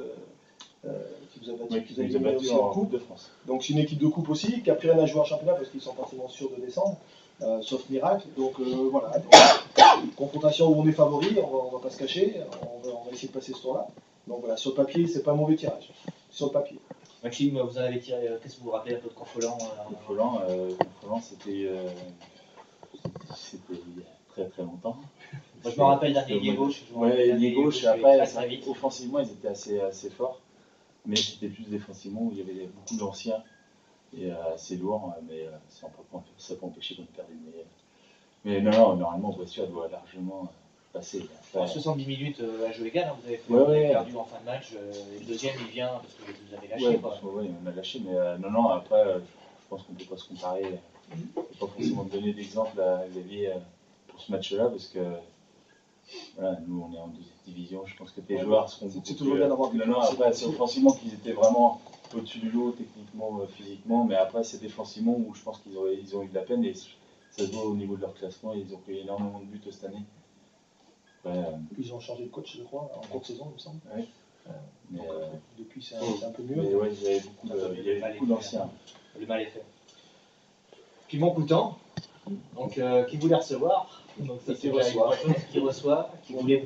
[SPEAKER 5] Qui vous a battu,
[SPEAKER 4] Oui,
[SPEAKER 5] qui vous a
[SPEAKER 4] ils ont
[SPEAKER 5] éliminé
[SPEAKER 4] battu
[SPEAKER 5] aussi
[SPEAKER 4] en
[SPEAKER 5] en coupe.
[SPEAKER 4] Coupe de France.
[SPEAKER 5] Donc c'est une équipe de coupe aussi, qui a plus rien à jouer en championnat parce qu'ils sont pratiquement sûrs de descendre, sauf miracle. Donc voilà, donc, confrontation où on est favori, on va pas se cacher, on va essayer de passer ce tour-là. Donc voilà, sur le papier, c'est pas un mauvais tirage. Sur le papier.
[SPEAKER 1] Maxime, vous en avez tiré, qu'est-ce que vous vous rappelez un peu de Confolens
[SPEAKER 4] Confolens, c'était il y a très très longtemps.
[SPEAKER 1] Moi, je me rappelle d'un ailier gauche.
[SPEAKER 4] Ouais, ailier gauche, et après, offensivement, ils étaient assez forts. Mais c'était plus défensivement où il y avait beaucoup d'anciens et assez lourds, mais ça n'a pas empêché qu'on perde une meilleure. Mais non, normalement, Bressuire doit largement passer.
[SPEAKER 1] En 70 minutes à jouer égal, vous avez perdu en fin de match. Le deuxième, il vient parce que vous avez lâché.
[SPEAKER 4] Oui, on a lâché, mais non, après, je pense qu'on ne peut pas se comparer. Je ne peux pas forcément donner d'exemple à Xavier pour ce match-là, parce que voilà, nous, on est en deuxième division. Je pense que tes joueurs seront beaucoup
[SPEAKER 5] c'est toujours bien d'avoir
[SPEAKER 4] non, après, c'est offensivement qu'ils étaient vraiment au-dessus du lot, techniquement, physiquement, mais après, c'est défensivement où je pense qu'ils ont eu de la peine et ça se voit au niveau de leur classement. Ils ont pris énormément de buts cette année.
[SPEAKER 5] Ils ont changé de coach, je crois, en courte saison, il me semble.
[SPEAKER 4] Ouais.
[SPEAKER 5] Donc, depuis, c'est un peu mieux.
[SPEAKER 4] Mais ouais, il y avait beaucoup d'anciens.
[SPEAKER 1] Le mal est fait. Puis Montcoutan, donc qui voulait recevoir, donc ça c'est qui reçoit, qui voulait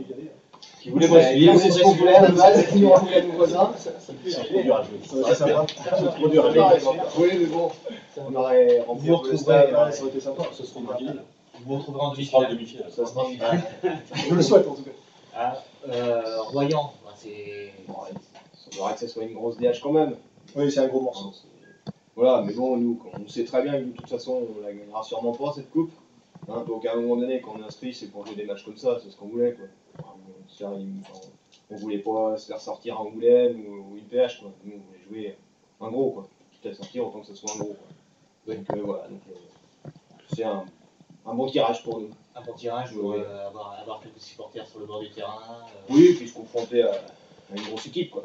[SPEAKER 2] suivre, c'est ce qu'on voulait à la base, qui nous rappelait nos voisins.
[SPEAKER 4] C'est trop dur à jouer.
[SPEAKER 5] C'est
[SPEAKER 4] trop dur à jouer.
[SPEAKER 2] Oui, mais bon, on aurait rempli le stade,
[SPEAKER 5] ça aurait été sympa.
[SPEAKER 2] ce serait marginal.
[SPEAKER 1] Vous vous retrouverez en demi-finale.
[SPEAKER 2] Ça sera
[SPEAKER 5] Je le souhaite en tout cas.
[SPEAKER 1] Royan, c'est.
[SPEAKER 6] Ça devrait que ça soit une grosse DH quand même.
[SPEAKER 5] Oui, c'est un gros morceau.
[SPEAKER 6] Voilà, mais bon, nous, on sait très bien que de toute façon, on la gagnera sûrement pas cette coupe. Donc à un moment donné, quand on est inscrit, c'est pour jouer des matchs comme ça, c'est ce qu'on voulait, quoi. On voulait pas se faire sortir un Angoulême ou une PH, quoi. Nous, on voulait jouer un gros, quoi. Quitte à sortir, autant que ce soit un gros, quoi. Donc voilà, c'est un bon tirage pour nous.
[SPEAKER 1] Un bon tirage pour avoir quelques supporters sur le bord du terrain.
[SPEAKER 6] Oui, et puis se confronter à une grosse équipe, quoi.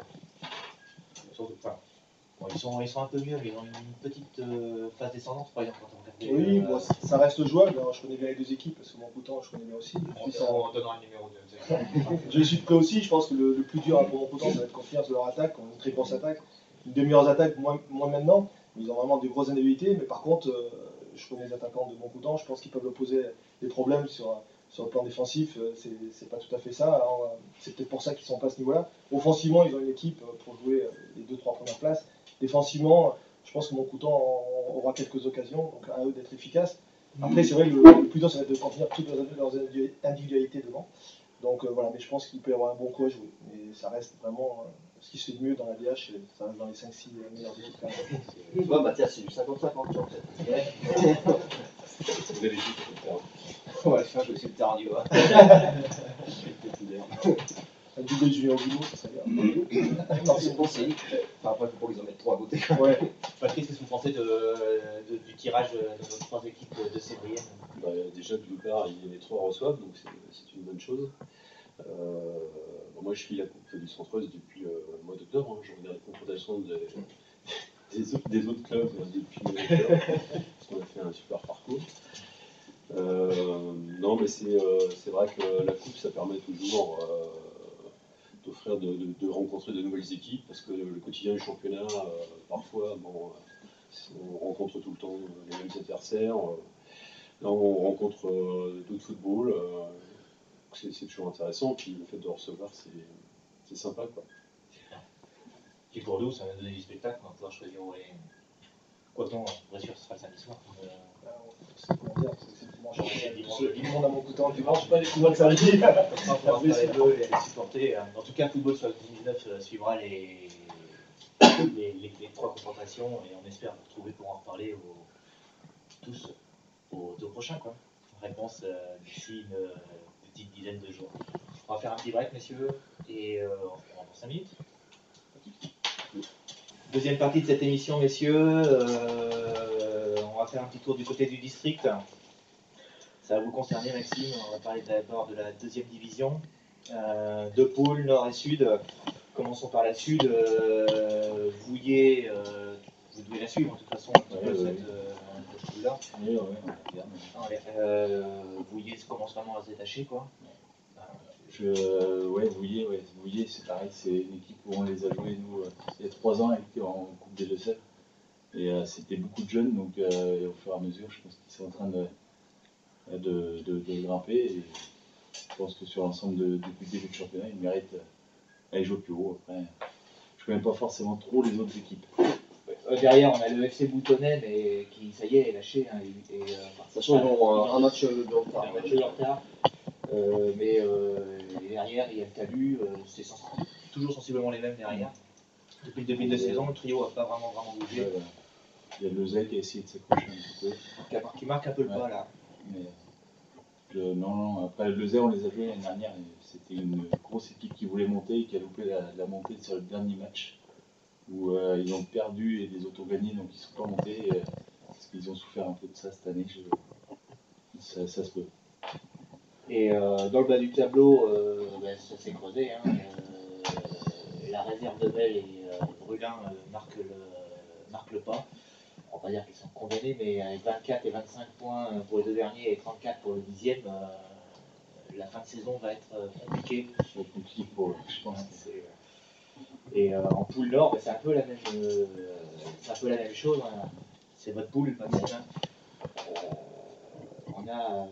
[SPEAKER 1] Surtout, enfin, bon, ils sont un peu mieux, mais ils ont une petite phase descendante, par exemple, quand on regarde.
[SPEAKER 5] Oui, bon, ça reste jouable. Alors, je connais bien les deux équipes, parce que Montcoutan, je connais bien aussi.
[SPEAKER 1] En donnant le numéro 2.
[SPEAKER 5] Je les suis de près aussi. Je pense que le plus dur pour Montcoutan, ça va être confiance de leur attaque. On a une très grosse attaque. Une des meilleures attaques, moins maintenant. Ils ont vraiment de grosses indemnités. Mais par contre, je connais les attaquants de Montcoutan. Je pense qu'ils peuvent leur poser des problèmes sur sur le plan défensif, c'est pas tout à fait ça. Alors, c'est peut-être pour ça qu'ils sont pas à ce niveau-là. Offensivement, ils ont une équipe pour jouer les 2-3 premières places. Défensivement, je pense que Montcoutan aura quelques occasions, donc à eux d'être efficaces. Après, c'est vrai que le plus dur, ça va être de contenir toutes leurs individualités devant. Donc voilà, mais je pense qu'il peut y avoir un bon coup à jouer. Mais ça reste vraiment ce qui se fait de mieux dans la DH, ça reste dans les 5-6 meilleures équipes quand même.
[SPEAKER 2] Tu vois, Mathias, c'est du 50-50 en fait.
[SPEAKER 6] Vous avez dit que
[SPEAKER 7] On va faire jouer sur le terrain du bas.
[SPEAKER 5] Un double de Julien Guillot, ça serait bien.
[SPEAKER 2] Non, c'est possible.
[SPEAKER 6] Enfin, après, il faut pas qu'ils en mettent 3 à côté.
[SPEAKER 5] Ouais.
[SPEAKER 7] Patrice, qu'est-ce que vous pensez du tirage de nos 3 équipes de Sévrienne?
[SPEAKER 8] Bah, déjà, d'une part, les 3 reçoivent, donc c'est une bonne chose. Bon, moi, je suis la Coupe du Centre-Ouest depuis le mois d'octobre. Je regarde les confrontations des autres clubs depuis octobre, parce qu'on a fait un super parcours. Non, mais c'est vrai que la Coupe, ça permet toujours d'offrir, de rencontrer de nouvelles équipes, parce que le quotidien du championnat, parfois, bon, on rencontre tout le temps les mêmes adversaires. Là, on rencontre d'autres footballs. C'est toujours intéressant. Puis le fait de recevoir, c'est sympa, quoi.
[SPEAKER 7] Puis pour nous, ça va donner du spectacle, on va pouvoir choisir les. Quoiqu'on, bien sûr, ce sera le samedi soir.
[SPEAKER 5] C'est comment dire, c'est dimanche.
[SPEAKER 7] Dimanche.
[SPEAKER 5] Tout le monde a Montcoutan le dimanche, pas les coups de samedi.
[SPEAKER 7] Comme ça, on pourra faire les deux et les supporter. En tout cas, Football sur la 19 suivra les 3 confrontations et on espère vous retrouver pour en reparler tous au prochain, quoi. Réponse d'ici une petite dizaine de jours. On va faire un petit break, messieurs, et on se reprend dans 5 minutes. Deuxième partie de cette émission, messieurs. On va faire un petit tour du côté du district. Ça va vous concerner, Maxime. On va parler d'abord de la 2e division. 2 pôles, nord et sud. Commençons par la sud. Vouillé, vous devez la suivre, de toute façon, un petit peu cette poule-là.
[SPEAKER 4] Oui,
[SPEAKER 7] Vouillé commence vraiment à se détacher, quoi.
[SPEAKER 4] Vouillé, c'est pareil, c'est une équipe où on les a joués, nous, il y a 3 ans, elle était en Coupe des Deux-Sèvres. Et c'était beaucoup de jeunes, donc et au fur et à mesure, je pense qu'ils sont en train de grimper. Et je pense que sur l'ensemble depuis le début du championnat, ils méritent d'aller jouer plus haut. Après, je ne connais pas forcément trop les autres équipes.
[SPEAKER 7] Derrière, on a le FC Boutonnet, mais qui, ça y est, est lâché. Hein,
[SPEAKER 2] Sachant qu'ils ont un match de retard.
[SPEAKER 7] Un match de retard. Mais derrière, il y a le Talus, c'est toujours sensiblement les mêmes derrière. Depuis le début de la saison, le trio n'a pas vraiment bougé.
[SPEAKER 4] Il y a Lezay qui a essayé de s'accrocher un petit peu.
[SPEAKER 7] Qui marque un peu le pas là.
[SPEAKER 4] Mais, non, après Lezay, on les a joués l'année dernière. C'était une grosse équipe qui voulait monter et qui a loupé la montée sur le dernier match. Où ils ont perdu et les autres ont gagné, donc ils ne sont pas montés. Parce qu'ils ont souffert un peu de ça cette année. Ça se peut.
[SPEAKER 7] Et dans le bas du tableau, ça s'est creusé. Hein. La réserve de Belle et Brulin marquent le pas. On va pas dire qu'ils sont condamnés, mais avec 24 et 25 points pour les 2 derniers et 34 pour le 10e, la fin de saison va être compliquée.
[SPEAKER 4] Ça va être compliqué pour eux, je pense.
[SPEAKER 7] Et en poule nord, c'est un peu la même chose. Hein. C'est votre poule, Maxime. On a.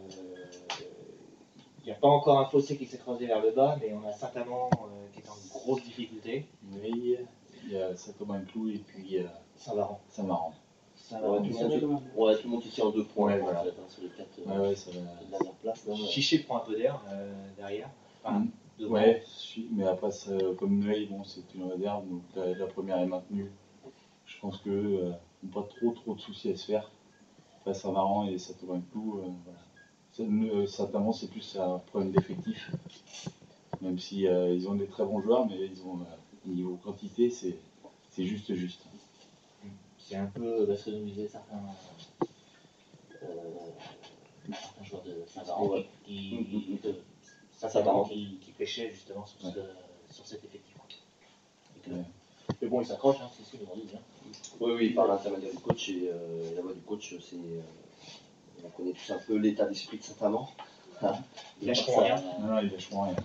[SPEAKER 7] Il n'y a pas encore un fossé qui s'est creusé vers le bas, mais on a Saint-Amand qui est en grosse difficulté.
[SPEAKER 4] Oui, il y a Saint-Thomas-Clou et puis
[SPEAKER 7] Saint-Varan.
[SPEAKER 4] Saint-Maran.
[SPEAKER 2] Tout le monde qui tient en 2 points,
[SPEAKER 4] Ouais, voilà.
[SPEAKER 2] en fait, sur les 4
[SPEAKER 4] Ça va.
[SPEAKER 2] dernières places. Là,
[SPEAKER 7] Chiché prend un peu d'air derrière. Enfin, devant.
[SPEAKER 4] Ouais, mais après, comme Neuilly, bon, c'est une réserve, donc la première est maintenue. Je pense qu'eux n'ont pas trop de soucis à se faire. Après Saint-Maran et Saint-Thomas-Clou, voilà. Saint-Amand, c'est plus un problème d'effectif. Même si ils ont des très bons joueurs, mais ils ont niveau quantité, c'est juste.
[SPEAKER 7] C'est un peu ce que nous disaient certains joueurs de Saint-Varan qui pêchaient justement sur cet effectif. Mais bon, ils s'accrochent, hein, c'est ce qu'ils nous ont dit. Hein.
[SPEAKER 2] Oui, par l'intermédiaire du coach et la voix du coach, c'est. On connaît tous un peu l'état d'esprit de Saint-Amand.
[SPEAKER 7] Ils lâcheront rien.
[SPEAKER 4] Non, ils lâcheront rien.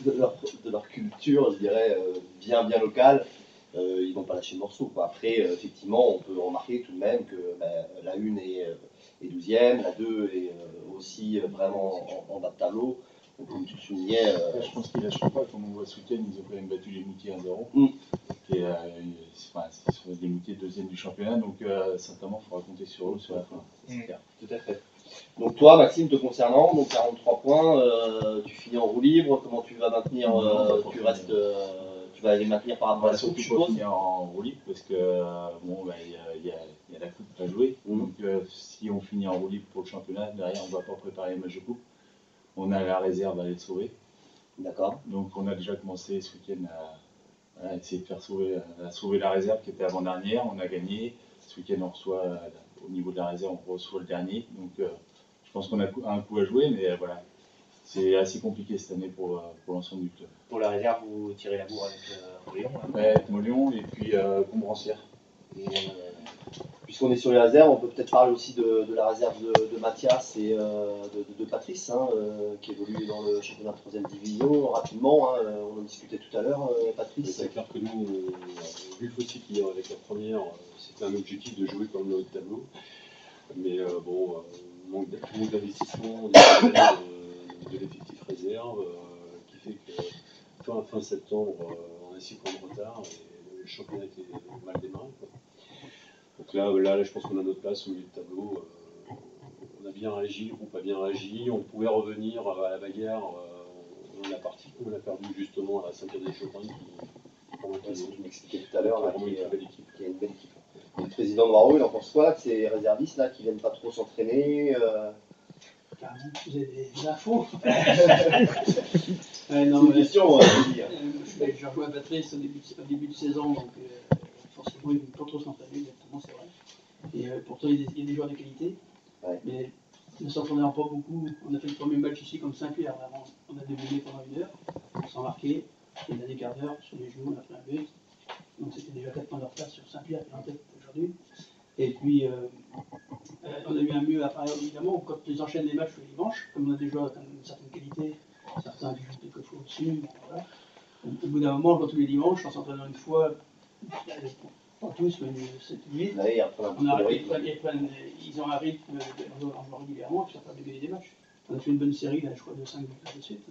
[SPEAKER 2] De leur culture, je dirais, bien locale, ils vont pas lâcher le morceau, quoi. Après, effectivement, on peut remarquer tout de même que la 1 est 12e, la 2 est aussi aussi vraiment en bas de tableau. Donc, comme tu le soulignais.
[SPEAKER 4] Je pense qu'ils lâcheront pas. Comme on voit ce week-end, ils ont quand même battu les Moutiers 1-0. Qui est, sur les Moutiers deuxième du championnat. Donc certainement, il faudra compter sur eux sur la fin. C'est clair.
[SPEAKER 2] Tout à fait. Donc toi, Maxime, te concernant, donc 43 points, tu finis en roue libre. Comment tu vas maintenir tu vas les maintenir par rapport à la coupe, je
[SPEAKER 4] surtout pas
[SPEAKER 2] suppose.
[SPEAKER 4] finir en roue libre parce que il y a la coupe à jouer. Donc si on finit en roue libre pour le championnat, derrière on ne va pas préparer les matchs de coupe. On a la réserve à les sauver.
[SPEAKER 2] D'accord.
[SPEAKER 4] Donc on a déjà commencé ce week-end à essayer de faire sauver la réserve qui était avant-dernière. On a gagné. Ce week-end on reçoit, au niveau de la réserve, on reçoit le dernier. Donc je pense qu'on a un coup à jouer, mais voilà. C'est assez compliqué cette année pour l'ensemble du club.
[SPEAKER 7] Pour la réserve, vous tirez la bourre avec Moléon.
[SPEAKER 4] Ouais, avec Moléon et puis Combrancière.
[SPEAKER 2] Puisqu'on est sur les réserves, on peut peut-être parler aussi de la réserve de Mathias et de Patrice, qui évolue dans le championnat de 3e division. Rapidement, on en discutait tout à l'heure, Patrice.
[SPEAKER 8] C'est clair que nous, vu le fossé qu'il y a avec la première, c'était un objectif de jouer comme le haut de tableau. Mais manque d'investissement de l'effectif réserve, qui fait que fin septembre, on a 6 points de retard et le championnat était mal démarré. Donc là, je pense qu'on a notre place au milieu de tableau. On a bien réagi, le groupe a bien réagi. On pouvait revenir à la bagarre. On a perdu justement à Saint-Pierre-des-Chauvins
[SPEAKER 2] Tu m'expliquais tout à l'heure,
[SPEAKER 8] qui est une belle équipe.
[SPEAKER 2] qui a une belle équipe. Et le président Noirot, il en pense quoi, que ces réservistes là qui viennent pas trop s'entraîner
[SPEAKER 3] Carrément, vous avez des infos.
[SPEAKER 2] C'est une question,
[SPEAKER 3] Je rejoins Patrice au début de saison, donc forcément ils ne vont pas trop s'entraîner, exactement, c'est vrai. Et pourtant il y a des joueurs de qualité, mais ne s'entraînant pas beaucoup. On a fait le premier match ici comme Saint-Pierre, on a déboulé pendant 1 heure, sans marquer, et il a des quarts d'heure sur les genoux, on a fait un but. Donc c'était déjà 4 points de retard sur Saint-Pierre qui est en tête aujourd'hui. Et puis on a eu un mieux après, évidemment, quand ils enchaînent les matchs le dimanche, comme on a des joueurs d'une certaine qualité, certains qui jouent quelques fois au-dessus, voilà. Au bout d'un moment, quand tous les dimanches, en s'entraînant une fois, pas tous, mais 7-8, ils ont un rythme en jouant régulièrement, puis ça permet de gagner des matchs. On a fait une bonne série, là, je crois, de 5 buts de suite,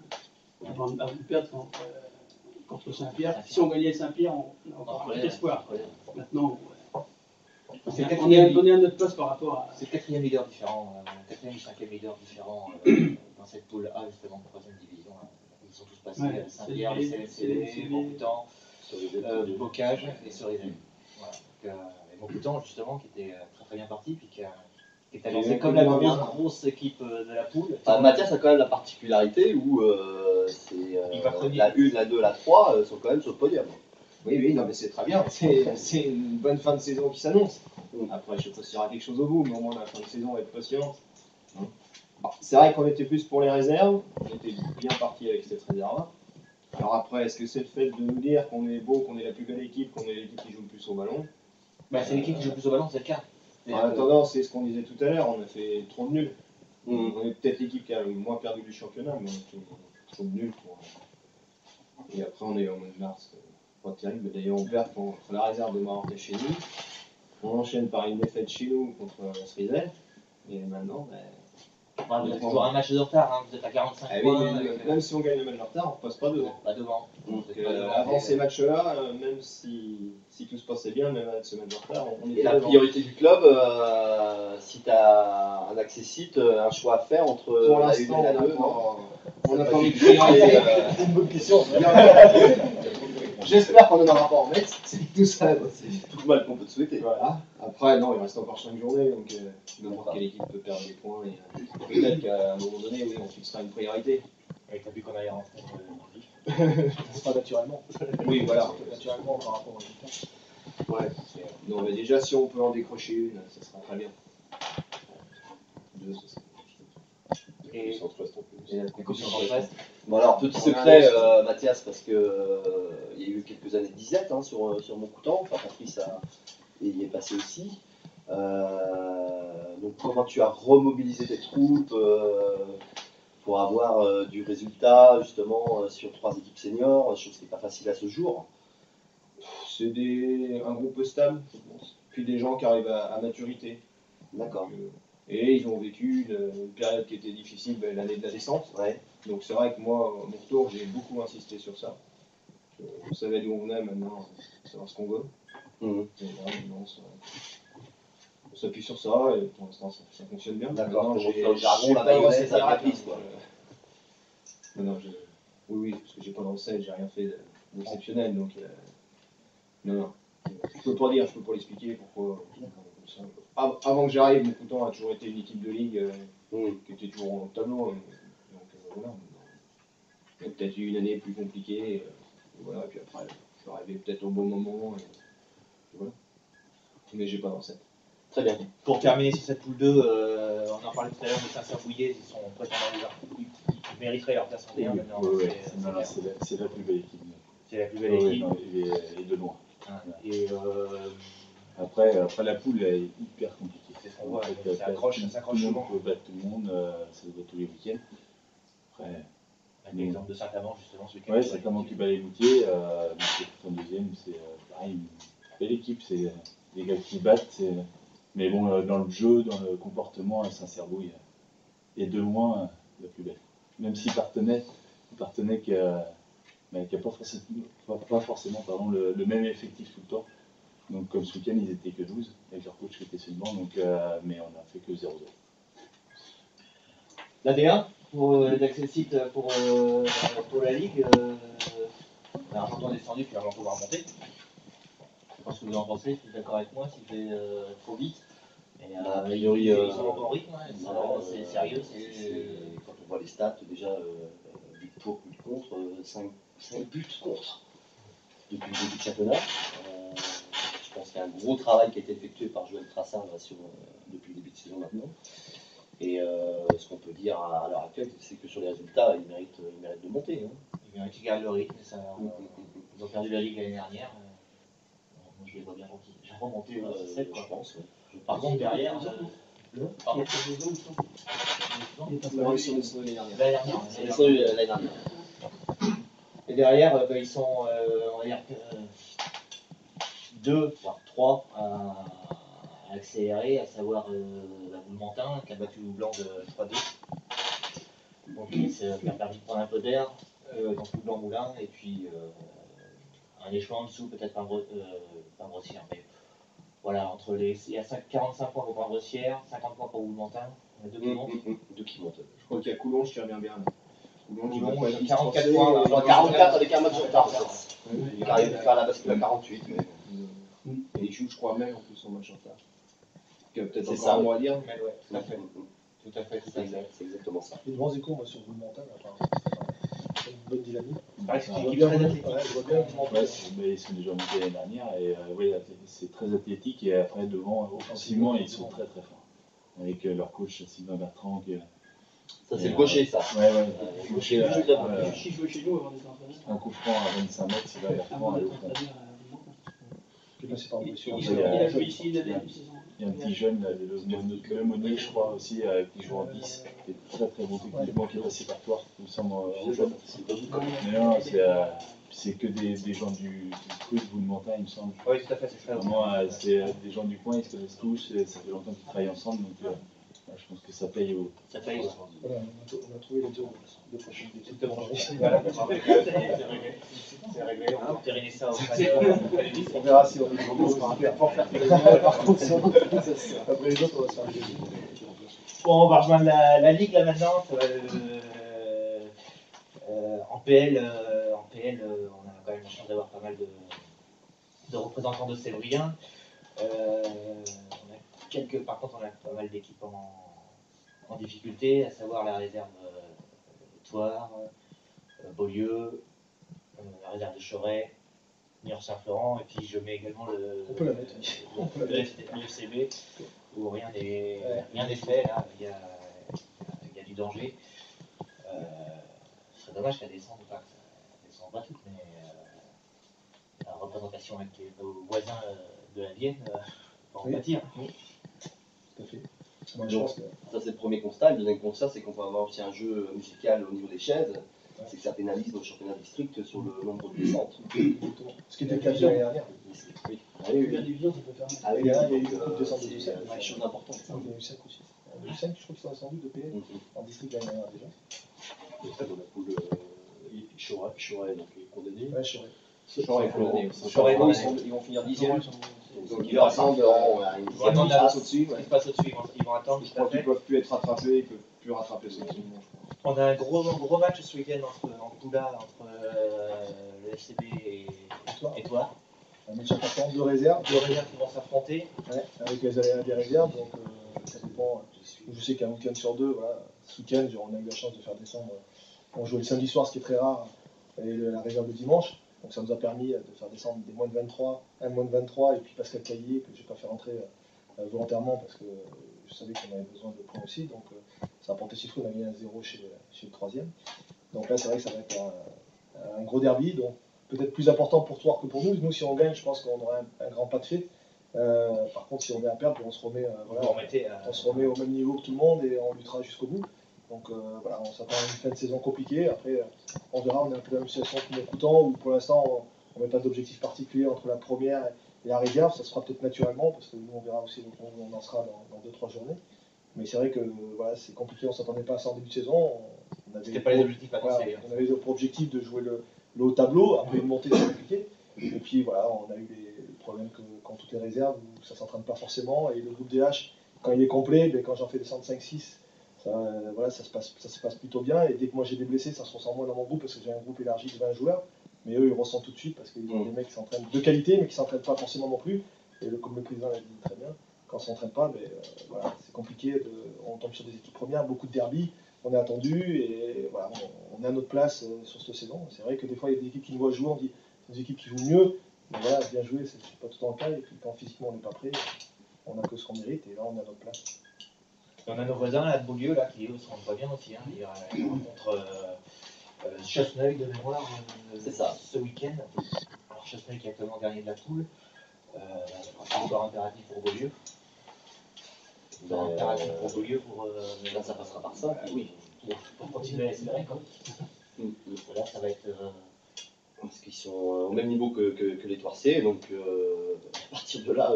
[SPEAKER 3] avant de perdre contre Saint-Pierre. Si on gagnait Saint-Pierre, on a encore un petit espoir. Maintenant, on est à notre place par rapport à.
[SPEAKER 7] C'est le 4e leader différent, 4e ou 5e leader différent dans cette poule A, justement, 3e division. Ils sont tous passés, Saint-Pierre, le CLCV, Montboutan, Bocage et Cerizay. Voilà. Montboutan, justement, qui était très bien parti, puis qui est annoncé comme la grosse équipe de la poule.
[SPEAKER 2] Mathias a quand même la particularité où la 1, la 2, la 3 sont quand même sur le podium.
[SPEAKER 6] Oui, non, mais c'est très bien. C'est une bonne fin de saison qui s'annonce. Après, je ne sais pas s'il y aura quelque chose au bout, mais au moins la fin de saison va être passionnante. C'est vrai qu'on était plus pour les réserves. On était bien parti avec cette réserve-là. Alors après, est-ce que c'est le fait de nous dire qu'on est beau, qu'on est la plus belle équipe, qu'on est l'équipe qui joue le plus au ballon?
[SPEAKER 7] C'est l'équipe qui joue le plus au ballon, c'est le cas.
[SPEAKER 6] En attendant, c'est ce qu'on disait tout à l'heure, on a fait trop de nuls. On est peut-être l'équipe qui a le moins perdu du championnat, mais on a fait trop de nuls. Et après, on est au mois de mars. Pas terrible, d'ailleurs on perd contre la réserve de Marentais chez nous. On enchaîne par une défaite chez nous contre Cerizay. Et maintenant,
[SPEAKER 7] vous avez toujours un match de retard, vous êtes à 45 points.
[SPEAKER 6] Même si on gagne le match de retard, on ne passe pas devant.
[SPEAKER 7] Pas devant.
[SPEAKER 6] Donc, avant ces matchs-là, même si tout se passait bien, même avec ce match de retard, on était
[SPEAKER 2] Et la
[SPEAKER 6] devant.
[SPEAKER 2] priorité du club, si tu as un accessite, un choix à faire entre
[SPEAKER 6] Pour
[SPEAKER 2] la 1
[SPEAKER 6] l'instant,
[SPEAKER 2] et la 2,
[SPEAKER 6] on n'a pas mis de priorité. C'est une bonne question. J'espère qu'on n'en aura pas en Metz, c'est tout ça.
[SPEAKER 2] c'est tout le mal qu'on peut te souhaiter.
[SPEAKER 6] Voilà. Après, non, il reste encore 5 journées, donc n'importe quelle équipe peut perdre des points. Et peut-être qu'à un moment donné, oui, on fixera une priorité.
[SPEAKER 1] Et t'as vu qu'on allait rentrer dans le vif. Ce sera naturellement.
[SPEAKER 6] Oui, voilà.
[SPEAKER 1] Naturellement par rapport au résultat.
[SPEAKER 6] Ouais. Non, mais déjà, si on peut en décrocher une, ça sera très bien. 2, ça sera
[SPEAKER 7] Et
[SPEAKER 8] Centre-Ouest en plus.
[SPEAKER 7] la coupe Centre-Ouest.
[SPEAKER 2] Bon alors, petit secret, Mathias, parce que il y a eu quelques années de disette sur Montboutan, enfin Patrice y est passé aussi. Donc comment tu as remobilisé tes troupes pour avoir du résultat justement sur 3 équipes seniors, chose qui n'est pas facile à ce jour.
[SPEAKER 6] C'est un groupe stable, je pense. Puis des gens qui arrivent à maturité.
[SPEAKER 2] D'accord.
[SPEAKER 6] Et ils ont vécu une période qui était difficile, l'année de la descente.
[SPEAKER 2] Ouais.
[SPEAKER 6] Donc c'est vrai que moi, à mon retour, j'ai beaucoup insisté sur ça. On savait d'où on venait, maintenant, savoir ce qu'on veut. Et là, maintenant, on s'appuie sur ça, et pour l'instant, ça fonctionne bien.
[SPEAKER 2] D'accord,
[SPEAKER 6] Maintenant,
[SPEAKER 2] pour le jargon,
[SPEAKER 6] j'ai
[SPEAKER 2] la
[SPEAKER 6] pas de
[SPEAKER 2] mayonnaise,
[SPEAKER 6] recette
[SPEAKER 2] ça
[SPEAKER 6] miracle,
[SPEAKER 2] glisse, quoi.
[SPEAKER 6] Non, oui, parce que j'ai pas de recette, j'ai rien fait d'exceptionnel, donc non. Je peux pas dire, je peux pas l'expliquer pourquoi. Avant que j'arrive, Montcoutan a toujours été une équipe de ligue qui était toujours au tableau. Donc voilà. Il y a peut-être eu une année plus compliquée. Et voilà, et puis après, je suis arrivé peut-être au bon moment. Et voilà. Mais j'ai pas de recette.
[SPEAKER 2] Très bien.
[SPEAKER 1] Pour terminer sur cette poule 2, on en parlait tout à l'heure, mais Saint-Cyr-Bouillet, ils sont prétendants ils mériteraient leur place en D1 maintenant.
[SPEAKER 4] C'est la plus belle équipe.
[SPEAKER 1] C'est la plus belle équipe.
[SPEAKER 4] Et de loin.
[SPEAKER 1] Et
[SPEAKER 4] après, la poule est hyper compliquée.
[SPEAKER 1] c'est ce qu'on voit,
[SPEAKER 4] Ça
[SPEAKER 1] s'accroche
[SPEAKER 4] tout le
[SPEAKER 1] souvent.
[SPEAKER 4] monde peut battre tout le monde, ça se voit tous les week-ends. Après,
[SPEAKER 1] l'exemple de Saint-Amand, justement, ce week-end.
[SPEAKER 4] ouais, Saint-Amand qui bat les Moutiers, mais c'est tout en deuxième, c'est pareil, une belle équipe, c'est les gars qui battent. Mais bon, dans le jeu, dans le comportement, Saint-Cyr-Bouillet est de loin la plus belle. Même si Partenay qui n'a pas forcément le même effectif tout le temps. Donc comme ce week-end, ils étaient que 12, avec leur coach qui était sur le banc, mais on a fait que 0-0.
[SPEAKER 7] La D1, pour l'Accessite pour la Ligue, Argenton est descendu, puis Argenton va remonter. Je pense que vous en pensez, vous êtes d'accord avec moi, s'il fait trop vite. Et,
[SPEAKER 2] A priori,
[SPEAKER 7] ils sont en bon rythme, c'est sérieux.
[SPEAKER 2] Quand on voit les stats, déjà, 8 pour, 8 contre, 5 buts contre depuis le début du championnat. Je pense qu'il y a un gros travail qui a été effectué par Joël Trassard depuis le début de saison maintenant. Et ce qu'on peut dire à l'heure actuelle, c'est que sur les résultats, ils méritent de monter. Hein.
[SPEAKER 7] Ils méritent qu'ils gardent le rythme. Ils ont perdu la Ligue l'année dernière. Moi, je les vois bien remonter au 7, je pense. Par contre, derrière. L'année dernière. Et derrière, ils sont, on va dire, 2, voire 3 à accélérer, à savoir la Boule-Mentin qui a battu Blanc de 3-2. Donc ça a permis de prendre un peu d'air dans tout Blanc-Moulin, et puis un échelon en dessous, peut-être pas Brossière. Mais voilà, il y a 45 points pour Brossière, 50 points pour Boule-Mentin, il y a 2 qui montent.
[SPEAKER 2] 2 qui montent.
[SPEAKER 6] Je crois qu'il y a Coulonges qui revient bien.
[SPEAKER 7] Coulonges, 44 points.
[SPEAKER 2] 44 avec un match de retard. Il arrive à faire la bascule à 48.
[SPEAKER 6] Et il joue, je crois, même en plus en match en retard. Il y a peut-être
[SPEAKER 2] C'est
[SPEAKER 6] encore
[SPEAKER 2] ça.
[SPEAKER 6] un mot à dire.
[SPEAKER 7] Mais ouais, tout à fait. Tout à fait.
[SPEAKER 2] C'est exactement ça.
[SPEAKER 5] Les grands échos sur le montagne, c'est une bonne dynamique.
[SPEAKER 1] C'est une
[SPEAKER 5] Je vois
[SPEAKER 1] équipe
[SPEAKER 5] bien,
[SPEAKER 1] très athlétique.
[SPEAKER 5] ouais, je vois bien qu'ils montent.
[SPEAKER 4] Ouais, mais ils sont déjà montés l'année dernière et oui, c'est très athlétique et après devant, offensivement, ils sont très très forts. Avec leur coach Sylvain Bertrand qui
[SPEAKER 2] Ça, c'est le gaucher, ça.
[SPEAKER 4] Ouais, gaucher,
[SPEAKER 3] Qui jouait chez nous avant d'être entraîneur.
[SPEAKER 4] un coup franc à 25 mètres, Sylvain Bertrand
[SPEAKER 3] Avant
[SPEAKER 4] à
[SPEAKER 3] d'être
[SPEAKER 4] l'autre.
[SPEAKER 3] entraîneur à
[SPEAKER 5] Qui est passé par Bressuire.
[SPEAKER 3] Il a joué ici, il a fait 6 ans.
[SPEAKER 4] Il y a un petit jeune, le Monnier, je crois aussi, qui joue en 10, qui est très très bon techniquement, qui est passé par toi, il me semble, en jeune. Mais non, c'est que des gens du coup de Boule-Mentin, il me semble.
[SPEAKER 1] Oui, tout à fait, c'est ça.
[SPEAKER 4] Vraiment, c'est des gens du coin, ils se connaissent tous, et ça fait longtemps qu'ils travaillent ensemble, donc je pense que ça paye au.
[SPEAKER 7] Ça paye.
[SPEAKER 5] Voilà, on a trouvé les deux prochaines équipes.
[SPEAKER 1] Voilà, c'est réglé. On va entériner ça auprès de
[SPEAKER 5] On verra si on est fort faire par contre, après les autres, on va se faire plaisir.
[SPEAKER 1] Bon, on va rejoindre la Ligue là maintenant. Ça va, en PL, on a quand même la chance d'avoir pas mal de représentants de Sévrien. Par contre, on a pas mal d'équipes en difficulté, à savoir la réserve Thouars, Beaulieu, la réserve de Choret, Niort-Saint-Florent, et puis je mets également
[SPEAKER 5] On peut la mettre.
[SPEAKER 1] le FCB, où rien n'est fait, là, il y a du danger. Ce serait dommage qu'elle descende pas, qu'elle descende pas toutes, mais la représentation avec nos voisins de la Vienne, on va en bâtir.
[SPEAKER 5] Tout à fait. Moi, je pense que
[SPEAKER 2] Ça, c'est le premier constat. Le deuxième constat, c'est qu'on peut avoir aussi un jeu musical au niveau des chaises. C'est que ça pénalise nos championnats districts sur le nombre de descentes.
[SPEAKER 5] ce qui était le cas de l'année dernière.
[SPEAKER 2] Oui.
[SPEAKER 3] La division, ça peut faire mal.
[SPEAKER 2] Ah oui,
[SPEAKER 5] Il y a eu beaucoup de descentes de 2-7.
[SPEAKER 2] c'est une chose importante.
[SPEAKER 5] Il y a eu 5 ou 6. eu 5, je crois qu'ils sont descendus de PL en district l'année dernière déjà.
[SPEAKER 8] Et ça, dans la poule, Choret donc, est condamné.
[SPEAKER 5] Ouais, je
[SPEAKER 6] Choret est condamné.
[SPEAKER 1] Choret est condamné.
[SPEAKER 6] Ils vont finir 10e. Donc
[SPEAKER 2] Ils leur attendent,
[SPEAKER 6] ils vont attendre qu'ils passent au-dessus.
[SPEAKER 1] Ils passent au-dessus, ils vont attendre.
[SPEAKER 6] Je crois qu'ils ne peuvent plus être rattrapés, ils ne peuvent plus rattraper ceux qui sont bons.
[SPEAKER 1] On a un gros match ce week-end en Poula entre le FCB et toi.
[SPEAKER 5] Un match important, 2 réserves.
[SPEAKER 1] Deux réserves qui vont s'affronter.
[SPEAKER 5] Ouais, avec les aléas des réserves, donc ça dépend. Je sais qu'un week-end sur 2, voilà, ce week-end, on a eu la chance de faire descendre. On jouait le samedi soir, ce qui est très rare, et la réserve le dimanche. Donc ça nous a permis de faire descendre des moins de 23, un moins de 23, et puis Pascal Caillé, que je n'ai pas fait rentrer volontairement parce que je savais qu'on avait besoin de points aussi. Donc ça a porté ses fruits, on a mis un 0 chez le 3e. Donc là, c'est vrai que ça va être un gros derby, donc peut-être plus important pour toi que pour nous. Nous, si on gagne, je pense qu'on aura un grand pas de fait. Par contre, si on met à perdre, on se remet, on se remet au même niveau que tout le monde et on luttera jusqu'au bout. Donc voilà, on s'attend à une fin de saison compliquée. Après, on verra, on est un peu dans la même situation que Montcoutan où pour l'instant, on ne met pas d'objectif particulier entre la première et la réserve. Ça se fera peut-être naturellement parce que nous, on verra aussi où on en sera dans 2-3 journées. Mais c'est vrai que voilà, c'est compliqué, on ne s'attendait pas à ça en début de saison.
[SPEAKER 1] C'était pas les objectifs annoncés.
[SPEAKER 5] On avait pour objectif de jouer le haut tableau. Après une montée, c'est compliqué. Et puis voilà, on a eu les problèmes qu'ont toutes les réserves où ça ne s'entraîne pas forcément. Et le groupe DH, quand il est complet, quand j'en fais descendre 5-6, voilà, ça se passe plutôt bien. Et dès que moi j'ai des blessés, ça se ressent moins dans mon groupe parce que j'ai un groupe élargi de 20 joueurs. Mais eux, ils ressentent tout de suite parce qu'ils ont des mecs qui s'entraînent de qualité, mais qui ne s'entraînent pas forcément non plus. Et comme le président l'a dit très bien, quand on ne s'entraîne pas, voilà, c'est compliqué. On tombe sur des équipes premières, beaucoup de derbies. On est attendu et voilà, on est à notre place sur cette saison. C'est vrai que des fois, il y a des équipes qui nous voient jouer, on dit des équipes qui jouent mieux. Mais voilà, bien jouer, c'est pas tout le temps le cas. Et puis quand physiquement on n'est pas prêt, on n'a que ce qu'on mérite et là, on est à notre place.
[SPEAKER 1] Et on a nos voisins là, de Beaulieu là, qui eux se rendent pas bien aussi. Hein. Ils rencontrent Chasseneuil de mémoire ce week-end. Alors Chasseneuil qui est actuellement dernier de la poule. C'est encore impératif pour Beaulieu. Impératif pour Beaulieu pour.
[SPEAKER 2] Là, ça passera par ça.
[SPEAKER 1] Oui, pour continuer à espérer quoi. Là, ça va être.
[SPEAKER 2] Parce qu'ils sont au même niveau que les Toircés, donc à partir de là,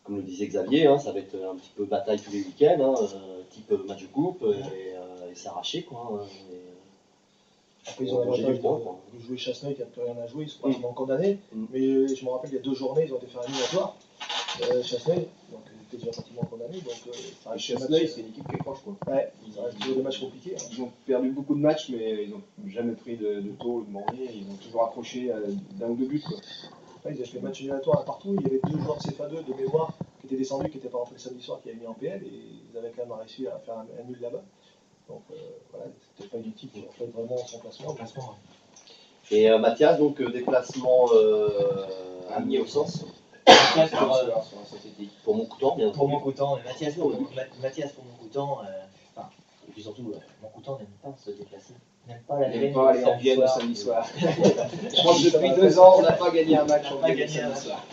[SPEAKER 2] comme le disait Xavier, ça va être un petit peu bataille tous les week-ends, type match de coupe, et s'arracher quoi.
[SPEAKER 5] Après, ils ont l'avantage de jouer Chasseneuil qui n'a plus rien à jouer, ils sont pas vraiment condamnés. Mais je me rappelle, il y a 2 journées, ils ont été faire un éliminatoire. Chasseneuil, donc ils étaient déjà pratiquement condamnés. Donc,
[SPEAKER 6] Chasseneuil, c'est une équipe qui est proche, quoi.
[SPEAKER 5] Ouais, ils ont toujours des matchs compliqués.
[SPEAKER 6] Ils ont perdu beaucoup de matchs, mais ils n'ont jamais pris de taux ou de mornier. Ils ont toujours accroché d'un ou 2 buts, quoi.
[SPEAKER 5] Ouais, ils avaient fait match éliminatoire partout. Il y avait 2 joueurs de CFA2 de mémoire qui étaient descendus, qui n'étaient pas rentrés le samedi soir, qui avaient mis en PL, et ils avaient quand même réussi à faire un nul là-bas. Donc voilà, c'était pas une équipe qui a fait vraiment son classement.
[SPEAKER 2] Et Mathias, donc déplacement amié au sens. Pour Montcoutan, bien
[SPEAKER 1] pour Montcoutan, Mathias pour Montcoutan, et puis surtout, Montcoutan n'aime pas se déplacer. N'aime pas la
[SPEAKER 6] N'aime pas aller en Vienne le samedi soir. Je crois que depuis 2 ans, on n'a pas gagné un match en Vienne le samedi soir.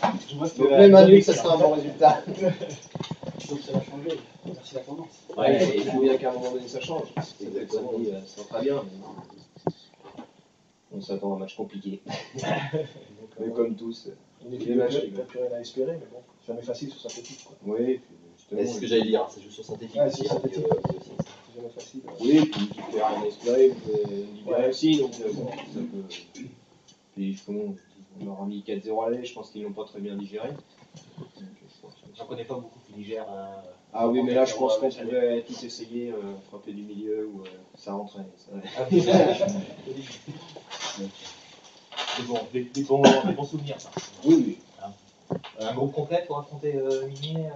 [SPEAKER 6] Donc même à nul, ça sera un bon résultat.
[SPEAKER 3] Donc ça va changer. Merci la tendance.
[SPEAKER 6] Ouais, il faut bien qu'à un moment donné ça change. Exactement. Ça va très bien. On s'attend à un match compliqué. Mais comme tous.
[SPEAKER 5] Une équipe qui n'a plus rien à espérer, mais bon, jamais facile sur synthétique.
[SPEAKER 6] Oui,
[SPEAKER 2] c'est ce que j'allais dire, ça joue sur synthétique.
[SPEAKER 5] Ouais, c'est synthétique. C'est jamais facile.
[SPEAKER 6] Oui, puis une équipe qui n'a rien à espérer, vous pouvez libérer aussi, donc bon, ça peut. Puis on leur a mis 4-0 à l'aller, je pense qu'ils l'ont pas très bien digéré.
[SPEAKER 1] J'en connais pas beaucoup qui digèrent.
[SPEAKER 6] Ah oui, mais là je pense qu'on pouvait tous essayer, frapper du milieu ou ça rentrait.
[SPEAKER 1] Des bons souvenirs, ça.
[SPEAKER 6] Oui.
[SPEAKER 1] Un groupe complet pour affronter Minier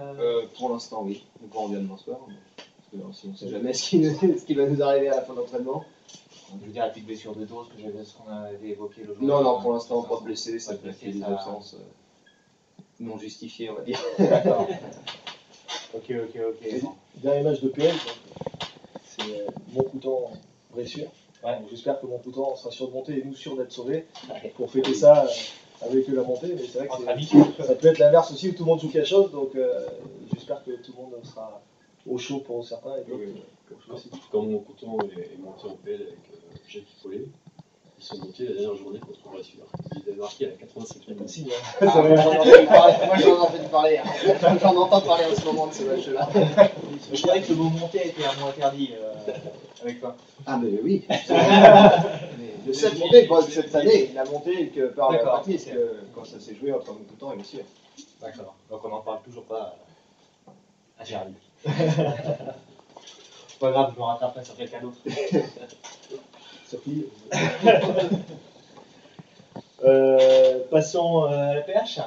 [SPEAKER 6] Pour l'instant, oui. Donc on revient demain soir. Parce que on ne sait jamais ce qui va nous arriver à la fin de l'entraînement.
[SPEAKER 1] Je veux dire, la petite blessure de dose ce qu'on avait évoqué le jour.
[SPEAKER 6] Non, pour l'instant, pas blessé. Ça peut être des absences non justifiées, on va dire.
[SPEAKER 1] D'accord. Ok.
[SPEAKER 5] Dernier match de PL, c'est Montcoutan-Bressuire. Ouais. J'espère que Montcoutan sera sûr de monter et nous sûrs d'être sauvés pour fêter ça avec la montée. Mais c'est vrai que ça peut être l'inverse aussi où tout le monde joue quelque chose. Donc j'espère que tout le monde sera au chaud pour certains et d'autres.
[SPEAKER 8] Quand Montcoutan est monté en PL avec Jacques Follet, Ils sont montés la dernière journée contre Bressuire. Ils avaient marqué à la 85e.
[SPEAKER 5] Aussi,
[SPEAKER 2] Moi j'en ai entendu parler. J'en entends parler en ce moment de ce match-là.
[SPEAKER 7] Je croyais que le mot monter était un mot interdit avec toi.
[SPEAKER 2] Ah mais oui. Le 7 monté, moi, cette année.
[SPEAKER 6] Il a monté que par la
[SPEAKER 7] D'accord.
[SPEAKER 6] partie, parce que quand ça s'est joué entre tout temps, il aussi.
[SPEAKER 7] D'accord. Donc on n'en parle toujours pas à Gérald. Pas grave, je me rattraperai sur quelqu'un d'autre.
[SPEAKER 6] Sophie,
[SPEAKER 7] Passons à la PH.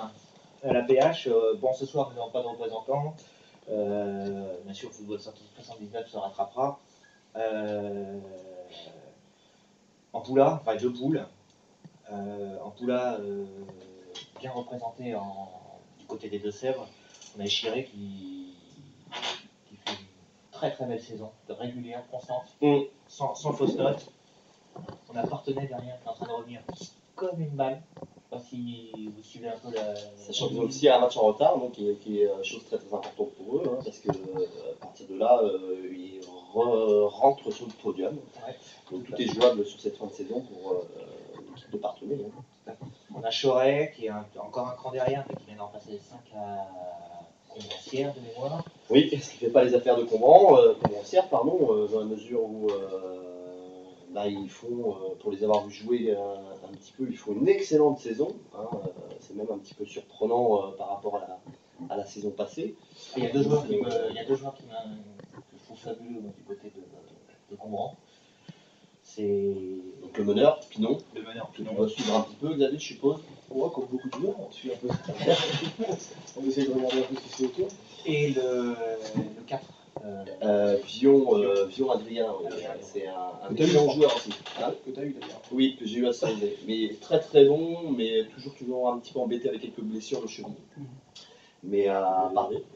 [SPEAKER 7] À la PH, bon, ce soir, nous n'avons pas de représentants. Bien sûr, Football 79 se rattrapera. En Poula, enfin deux poules. En Poula, bien représenté du côté des Deux-Sèvres. On a Chiré qui fait une très très belle saison, de régulière, constante, sans fausse note. On a Partenay derrière qui est en train de revenir comme une balle. Je ne sais pas si vous suivez un peu la.
[SPEAKER 2] Sachant qu'ils ont aussi un match en retard, donc qui est chose très très importante pour eux, parce que à partir de là, ils rentrent sur le podium.
[SPEAKER 7] Ouais.
[SPEAKER 2] Donc tout est jouable sur cette fin de saison pour l'équipe de Partenay.
[SPEAKER 7] On a Choret qui est encore un cran derrière, mais qui vient d'en passer 5 à Combencière de mémoire.
[SPEAKER 2] Oui, ce qui ne fait pas les affaires de Combencière, pardon, dans la mesure où ils font, pour les avoir vus jouer un petit peu, ils font une excellente saison. C'est même un petit peu surprenant par rapport à la saison passée.
[SPEAKER 7] Et il y a deux joueurs que je trouve fabuleux du côté de Combran. C'est
[SPEAKER 2] Donc le meneur, Pinon,
[SPEAKER 7] le meneur
[SPEAKER 2] que tu dois suivre un petit peu, Xavier, je suppose.
[SPEAKER 5] Ouais, comme beaucoup de joueurs, on suit un peu. On essaie de regarder un peu ce qui se fait autour.
[SPEAKER 7] et le 4.
[SPEAKER 2] Vion Adrien, c'est un excellent joueur aussi.
[SPEAKER 5] Que tu as eu d'ailleurs.
[SPEAKER 2] Oui, que j'ai eu à Saint-Denis. Mais très très bon, mais toujours un petit peu embêté avec quelques blessures de cheville. Mais
[SPEAKER 8] L'année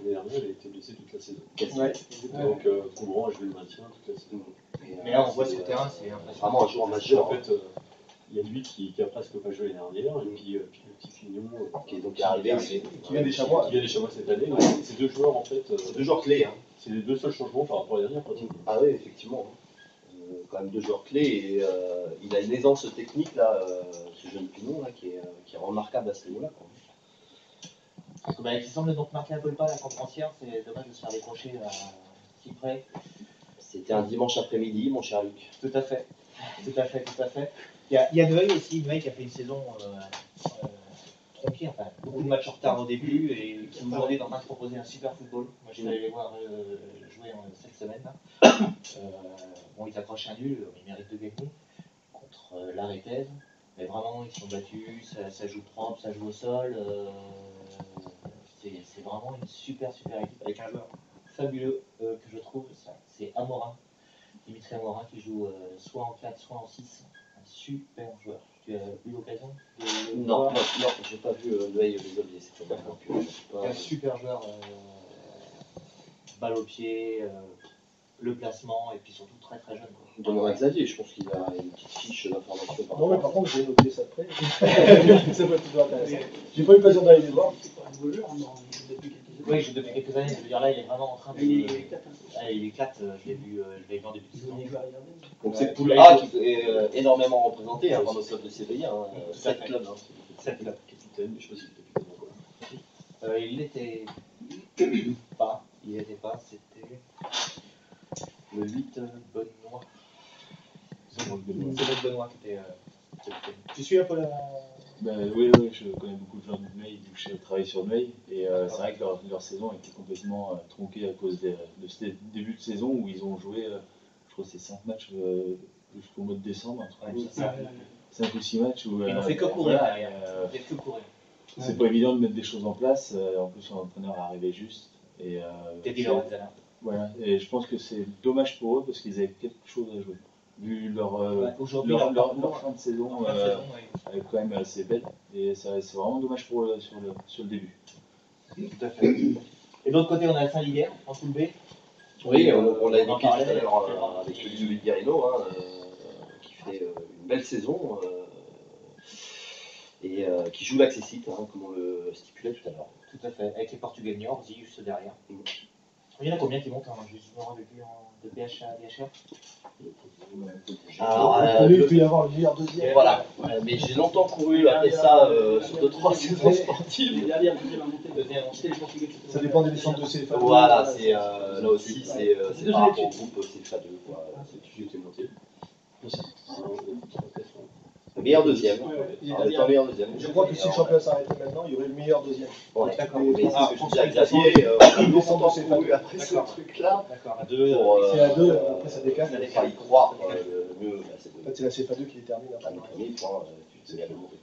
[SPEAKER 8] dernière, il a été blessé toute la saison.
[SPEAKER 2] Ouais.
[SPEAKER 8] Donc, Combran a joué le maintien toute la saison.
[SPEAKER 7] Mais là, on voit sur le terrain, c'est impressionnant.
[SPEAKER 2] Vraiment un joueur majeur.
[SPEAKER 8] En fait, il y a lui qui a presque pas joué l'année dernière, et puis le petit Fignon
[SPEAKER 2] qui est donc arrivé.
[SPEAKER 5] Qui vient des Chamois.
[SPEAKER 8] qui vient des Chamois cette année. Donc, ces deux joueurs, en fait,
[SPEAKER 2] C'est deux joueurs clés.
[SPEAKER 8] c'est les deux seuls changements par rapport à l'année dernière. Pratiquement.
[SPEAKER 2] Ah oui, effectivement. Quand même deux joueurs clés et il a une aisance technique là, ce jeune Pinon là, qui est remarquable à ce niveau-là.
[SPEAKER 7] Qui semble donc marquer un peu le pas à la Combencière, c'est dommage de se faire décrocher à si près.
[SPEAKER 2] C'était un dimanche après-midi, mon cher Luc.
[SPEAKER 7] Tout à fait. Il y a Neuil aussi, Neuil qui a fait une saison tronquée, enfin beaucoup de matchs en retard au début et qui aujourd'hui est en train de proposer un super football. Moi je suis allé les voir jouer cette semaine. Bon, ils accrochent un nul, ils méritent de gagner contre l'Arrêtaise. Mais vraiment, ils sont battus, ça joue propre, ça joue au sol. C'est vraiment une super équipe avec un joueur fabuleux que je trouve, c'est Amorin. Dimitri Amorin qui joue soit en 4, soit en 6. Un super joueur. Tu as eu l'occasion de le
[SPEAKER 2] Non,
[SPEAKER 7] voir?
[SPEAKER 2] j'ai pas vu l'œil les objets, c'est pas
[SPEAKER 7] Un super joueur, balle au pied, le placement et puis surtout très très jeune.
[SPEAKER 2] Donnons à Xavier, je pense qu'il a une petite fiche d'information.
[SPEAKER 5] Non, mais par contre, j'ai noté ça de près. Ça peut être toujours intéressant. J'ai pas eu l'occasion d'aller les voir.
[SPEAKER 3] C'est pas un nouveau joueur, non, il joue depuis quelques années.
[SPEAKER 7] Oui, il joue depuis quelques années, je veux dire là il est vraiment en train de.
[SPEAKER 3] Il éclate.
[SPEAKER 7] Il éclate, je l'ai vu en début de
[SPEAKER 3] Il
[SPEAKER 7] saison.
[SPEAKER 3] joue à regarder.
[SPEAKER 2] Donc c'est Poule A qui est énormément représenté dans nos clubs de Séville. 7 clubs.
[SPEAKER 7] 7 clubs.
[SPEAKER 8] Capitaine, je sais pas s'il était capitaine encore.
[SPEAKER 7] Il était pas, c'était le 8 Benoît. C'est notre Benoît qui était. Tu suis un peu la.
[SPEAKER 4] Oui, je connais beaucoup de joueurs de Neuil, vu que je travaille sur Neuil, et c'est vrai que leur saison a été complètement tronquée à cause de ce début de saison où ils ont joué, je crois que c'est 5 matchs jusqu'au mois de décembre, un truc comme ça. 5 ou 6 matchs où.
[SPEAKER 7] Ils n'ont fait que courir
[SPEAKER 4] voilà,
[SPEAKER 7] derrière. Ils ont fait que courir.
[SPEAKER 4] C'est pas évident de mettre des choses en place, en plus son entraîneur est arrivé juste. Et,
[SPEAKER 7] Teddy Lorenzana.
[SPEAKER 4] voilà, et je pense que c'est dommage pour eux parce qu'ils avaient quelque chose à jouer. Vu
[SPEAKER 7] Aujourd'hui,
[SPEAKER 4] leur fin de saison,
[SPEAKER 7] ouais.
[SPEAKER 4] elle est quand même assez belle, et c'est vraiment dommage pour eux sur le début.
[SPEAKER 7] Tout à fait. Et de l'autre côté, on a Saint-Liguerre en poule B.
[SPEAKER 2] Oui, on l'a
[SPEAKER 7] en
[SPEAKER 2] évoqué tout
[SPEAKER 7] parlait,
[SPEAKER 2] à l'heure avec Ludovic Guarino, qui fait une belle saison et qui joue l'accessite, comme on le stipulait tout à l'heure.
[SPEAKER 7] Tout à fait. Avec les Portugais de Niort, juste derrière. Il y en a combien qui montent en justement depuis de PH à DHR?
[SPEAKER 2] Alors,
[SPEAKER 5] Lui, il peut y avoir le meilleur deuxième.
[SPEAKER 2] voilà. Mais j'ai longtemps couru après ça sur 2-3 saisons sportives.
[SPEAKER 3] Les dernières deuxième à monter.
[SPEAKER 7] C'était les Portugais.
[SPEAKER 5] Ça dépend des descentes de CFA.
[SPEAKER 2] Voilà, c'est là aussi, c'est par rapport au groupe CFA2.
[SPEAKER 8] C'est qui était monté.
[SPEAKER 2] Le meilleur deuxième.
[SPEAKER 3] Il est
[SPEAKER 2] Alors, le meilleur deuxième.
[SPEAKER 5] Je crois que si le championnat s'arrêtait maintenant, il y aurait le meilleur deuxième.
[SPEAKER 2] Ouais.
[SPEAKER 7] D'accord.
[SPEAKER 2] Mais c'est ce que je disais à
[SPEAKER 5] descente
[SPEAKER 2] Xavier, on a longtemps
[SPEAKER 5] de CFA2.
[SPEAKER 2] couru après ce truc-là.
[SPEAKER 7] D'accord, à deux.
[SPEAKER 5] C'est à deux, après ça décale.
[SPEAKER 2] Il faut y croire, le mieux, c'est
[SPEAKER 5] En fait, c'est la CFA2 qui les termine.
[SPEAKER 2] de la premier point, tu sais bien le mourir.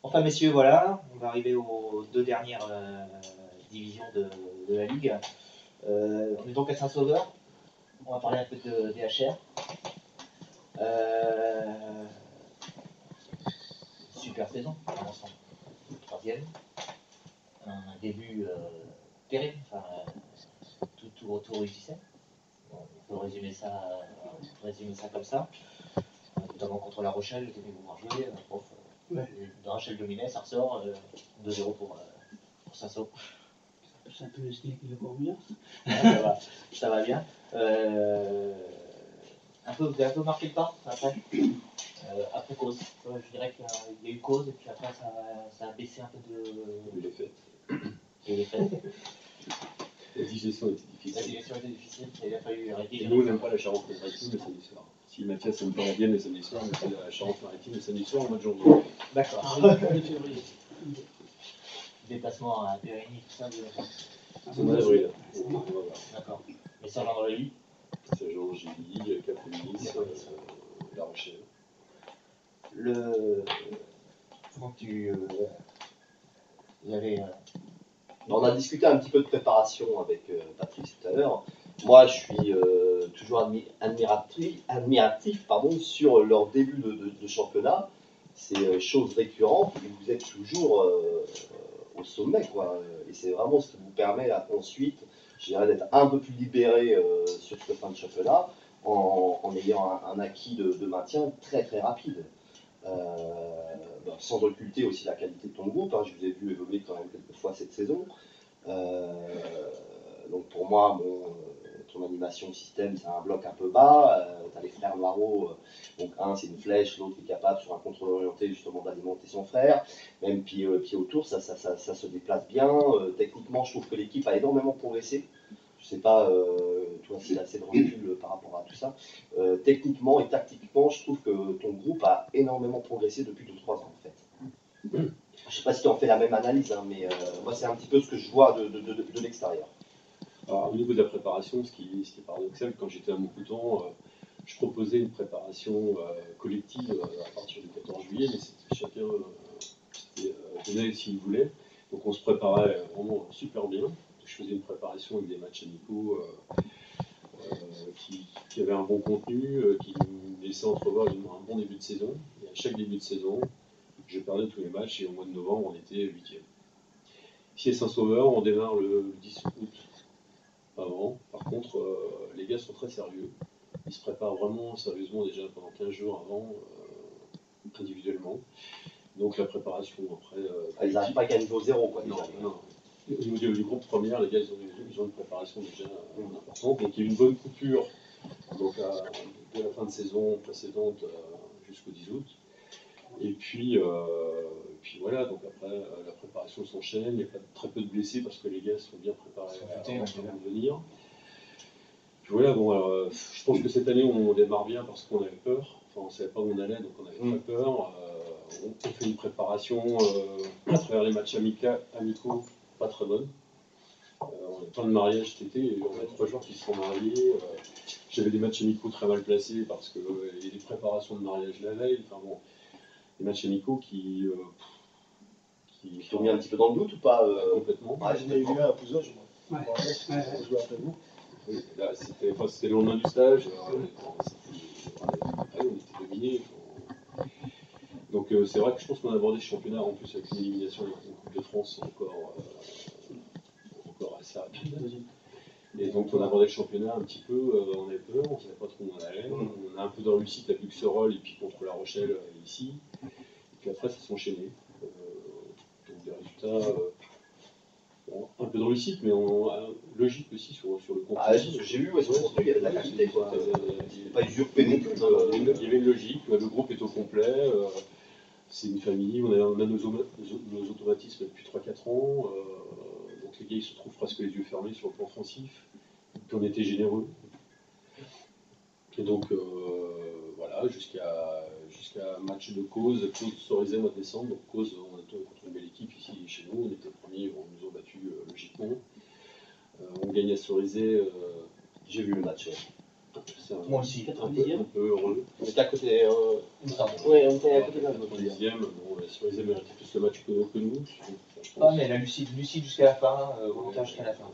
[SPEAKER 7] Enfin, messieurs, voilà, on va arriver aux deux dernières divisions de la Ligue. On est donc à Saint-Sauveur. On va parler un peu de DHR. Super saison, pour l'ensemble. Troisième. Un début terrible. Enfin, tout réussissait. Bon, on peut résumer ça comme ça. Notamment contre La Rochelle, le début vous joué. De Rachel dominait, ça ressort 2-0 pour Saint-Saul.
[SPEAKER 3] C'est un peu le style qui le convient.
[SPEAKER 7] Ça va bien. Vous avez un peu marqué le pas après, après cause. Je dirais qu'il y a eu cause et puis après ça a baissé un peu de l'effet.
[SPEAKER 8] La digestion était
[SPEAKER 7] La
[SPEAKER 8] difficile.
[SPEAKER 7] direction était difficile, il a fallu arrêter.
[SPEAKER 8] Et nous, on n'aime pas la Charente-Maritime le samedi soir. Si Mathias n'aime pas la Vienne le samedi soir, on fait la Charente-Maritime le samedi soir au mois de janvier.
[SPEAKER 7] D'accord.
[SPEAKER 3] Février.
[SPEAKER 7] Déplacement à Périgny, tout ça,
[SPEAKER 8] C'est au mois d'avril.
[SPEAKER 7] d'accord. Mais sans dans le lit.
[SPEAKER 8] C'est Jean Gilly, Cap-Nice, La Rochelle.
[SPEAKER 7] Franck, il y avait.
[SPEAKER 2] On a discuté un petit peu de préparation avec Patrice tout à l'heure. Moi, je suis toujours admiratif sur leur début de championnat. C'est chose récurrente et vous êtes toujours au sommet, quoi. Et c'est vraiment ce qui vous permet ensuite, je dirais, d'être un peu plus libéré sur cette fin de championnat en ayant un acquis de maintien très très rapide. Sans occulter aussi la qualité de ton groupe, hein. Je vous ai vu évoluer quand même quelques fois cette saison. Donc pour moi, ton animation système, c'est un bloc un peu bas. Tu as les frères Noirot, donc un c'est une flèche, l'autre est capable sur un contrôle orienté justement d'alimenter son frère. Même pied autour, ça se déplace bien. Techniquement, je trouve que l'équipe a énormément progressé. Je sais pas, toi, si tu as assez de recul par rapport à tout ça. Techniquement et tactiquement, je trouve que ton groupe a énormément progressé depuis 2-3 ans en fait. Je ne sais pas si tu en fais la même analyse, hein, mais moi c'est un petit peu ce que je vois de l'extérieur.
[SPEAKER 8] Alors, au niveau de la préparation, ce qui est paradoxal, quand j'étais à Montcoutan, je proposais une préparation collective à partir du 14 juillet, mais chacun venait s'il voulait. Donc on se préparait vraiment super bien. Je faisais une préparation avec des matchs amicaux qui avaient un bon contenu, qui me laissaient entrevoir un bon début de saison. Et à chaque début de saison, je perdais tous les matchs et au mois de novembre, on était 8e. Ici à Saint-Sauveur, on démarre le 10 août avant. Par contre, les gars sont très sérieux. Ils se préparent vraiment sérieusement déjà pendant 15 jours avant, individuellement. Donc la préparation après...
[SPEAKER 2] Ils n'arrivent pas qu'à niveau zéro, quoi.
[SPEAKER 8] Non, non. Au niveau du groupe première, les gars, ils ont une préparation déjà importante. Donc il y a une bonne coupure donc, de la fin de saison précédente jusqu'au 10 août. Et puis voilà, donc après la préparation s'enchaîne, il y a très peu de blessés parce que les gars sont bien préparés avant de venir. Puis voilà, bon, alors, je pense que cette année on démarre bien parce qu'on avait peur, enfin on ne savait pas où on allait donc on avait très peur. On fait une préparation à travers les matchs amicaux pas très bonne. On a plein de mariages cet été, et on a 3 joueurs qui se sont mariés. J'avais des matchs amicaux très mal placés parce qu'il y a des préparations de mariage la veille. Enfin bon, des matchs amicaux qui
[SPEAKER 2] t'ont mis un petit peu dans le doute ou pas
[SPEAKER 8] complètement.
[SPEAKER 5] J'en ai eu un à Pouzoge, moi.
[SPEAKER 3] Ouais.
[SPEAKER 5] On jouait après vous.
[SPEAKER 8] Oui, là, c'était le lendemain du stage. On était dominés. Donc c'est vrai que je pense qu'on a abordé ce championnat en plus avec une élimination en Coupe de France encore assez rapide. Et donc on a abordé le championnat un petit peu, on avait peur, on ne savait pas trop où on allait. On a un peu de réussite à Buxerolles et puis contre La Rochelle ici. Et puis après ça s'est enchaîné. Donc des résultats, un peu de réussite, mais logique aussi sur le contenu.
[SPEAKER 2] Ah, c'est ce que j'ai vu, ouais, sur le contenu, il y avait de la qualité, quoi. C'était pas usurpé non plus.
[SPEAKER 8] Il y avait une logique, le groupe est au complet, c'est une famille, on a nos automatismes depuis 3-4 ans, donc les gars ils se trouvent presque les yeux fermés sur le plan offensif, puis on était généreux. Et donc voilà, jusqu'à un match de Cause Sorizet mois de décembre, donc Cause, on était contre une belle équipe ici chez nous, on était premiers, on nous a battus logiquement. On gagne à Sorizet.
[SPEAKER 2] J'ai vu le match.
[SPEAKER 1] Moi aussi.
[SPEAKER 8] Un peu heureux.
[SPEAKER 2] On était à côté.
[SPEAKER 7] Oui, on était à côté de la
[SPEAKER 8] En dixième, bon, Sorizet méritait plus le match que nous. Je
[SPEAKER 1] Ah,
[SPEAKER 8] pense.
[SPEAKER 1] mais la lucide jusqu'à la fin, volontaire jusqu'à la fin.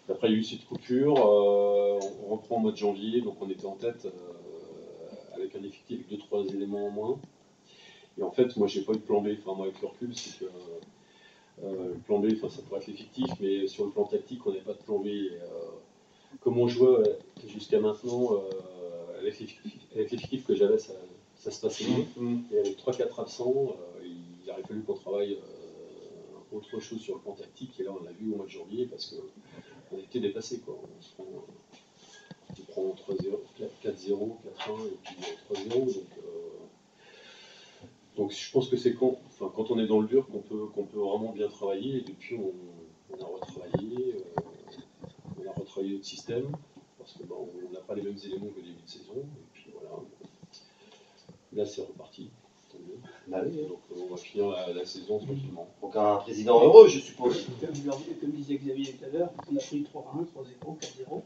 [SPEAKER 8] Après, il y a eu cette coupure. On reprend au mois de janvier, donc on était en tête avec un effectif avec 2-3 éléments en moins. Et en fait, moi, j'ai pas eu de plan B. Enfin, moi, avec le recul, c'est que le plan B, ça pourrait être l'effectif, mais sur le plan tactique, on n'avait pas de plan B. Et, comme on jouait jusqu'à maintenant, avec l'effectif que j'avais, ça se passait mieux. Et avec 3-4 absents, il aurait fallu qu'on travaille autre chose sur le plan tactique. Et là, on l'a vu au mois de janvier parce qu'on était dépassés, quoi. On prend 3-0, 4-0, 4-1 et puis 3-0. Donc je pense que c'est quand on est dans le dur qu'on peut vraiment bien travailler. Et depuis, on a retravaillé. On a retravaillé notre système, parce que on n'a pas les mêmes éléments qu'au début de saison. Et puis voilà. Là, c'est reparti. Tant mieux.
[SPEAKER 2] Bah oui,
[SPEAKER 8] Donc on va finir la saison tranquillement.
[SPEAKER 2] donc un président heureux, je suppose.
[SPEAKER 3] Comme disait Xavier tout à l'heure, on a pris 3-1, 3-0, 4-0,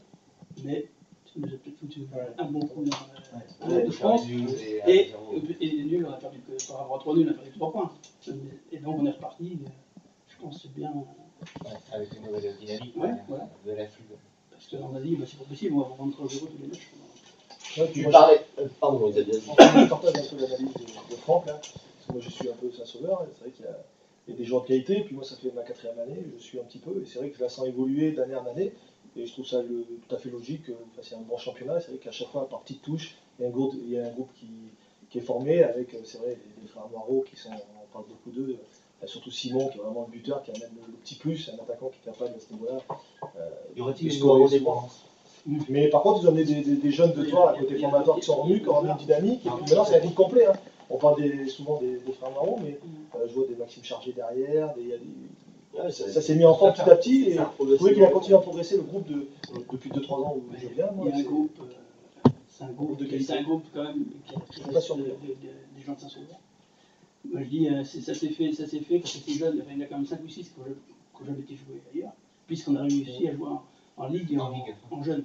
[SPEAKER 3] mais ça nous a peut-être foutu un bon coup dans la défense. Et les nuls, on a perdu par rapport à 3 nuls, on a perdu 3 points. Et donc on est reparti, je pense que c'est bien.
[SPEAKER 1] Ouais, avec une nouvelle dynamique,
[SPEAKER 3] voilà.
[SPEAKER 1] de l'afflux.
[SPEAKER 3] Parce qu'on a dit, c'est pas possible, on va vendre 3-0 tous les matchs.
[SPEAKER 5] Ouais, puis
[SPEAKER 2] Tu
[SPEAKER 5] moi,
[SPEAKER 2] parlais. Pardon, Xavier.
[SPEAKER 5] je partage un peu l'analyse de Franck, là, parce que moi je suis un peu Saint-Sauveur, et c'est vrai qu'il y a des joueurs de qualité, puis moi ça fait ma 4e année, je suis un petit peu, et c'est vrai que je la sens évoluer d'année en année, et je trouve ça tout à fait logique, c'est un bon championnat, c'est vrai qu'à chaque fois, par petites touches, il y a un groupe qui est formé, avec, c'est vrai, les frères Moirot, on parle beaucoup d'eux, surtout Simon, qui est vraiment le buteur, qui amène le petit plus, un attaquant qui est capable à ce niveau-là.
[SPEAKER 1] Y aurait-il
[SPEAKER 5] de
[SPEAKER 1] une
[SPEAKER 5] scorer
[SPEAKER 1] redépendance?
[SPEAKER 5] Mais par contre, ils ont amené des jeunes de toi à côté formateur qui sont revenus, qui ont amené une dynamique. Et puis maintenant, c'est un groupe complet. Hein. On parle souvent des frères Marron, mais je vois des Maxime Chargé derrière. Ça s'est mis en forme petit à petit. Et je trouvais qu'il a continué à progresser le groupe depuis 2-3 ans où je viens.
[SPEAKER 3] Il y a un groupe, c'est un groupe quand même qui est sur des gens de Saint-Sauveur. Moi je dis, ça s'est fait parce que ces jeunes, il y en a quand même 5 ou 6 qui n'ont jamais été joués ailleurs, puisqu'on a réussi à jouer en ligue et en jeune.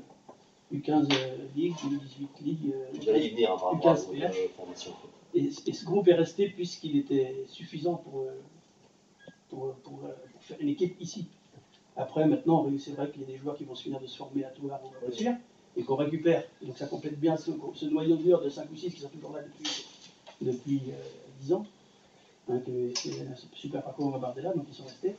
[SPEAKER 3] U15 Ligue, U18 Ligue,
[SPEAKER 2] J'allais y venir par rapport à
[SPEAKER 3] U15
[SPEAKER 2] la
[SPEAKER 3] PH.
[SPEAKER 2] formation.
[SPEAKER 3] Et ce groupe est resté puisqu'il était suffisant pour faire une équipe ici. Après, maintenant, c'est vrai qu'il y a des joueurs qui vont se finir de se former à Toulouse ou à Bressuire et qu'on récupère. Donc ça complète bien ce noyau dur de 5 ou 6 qui sont toujours là depuis 10 ans. Hein, c'est un super parcours à Bardella, donc ils sont restés.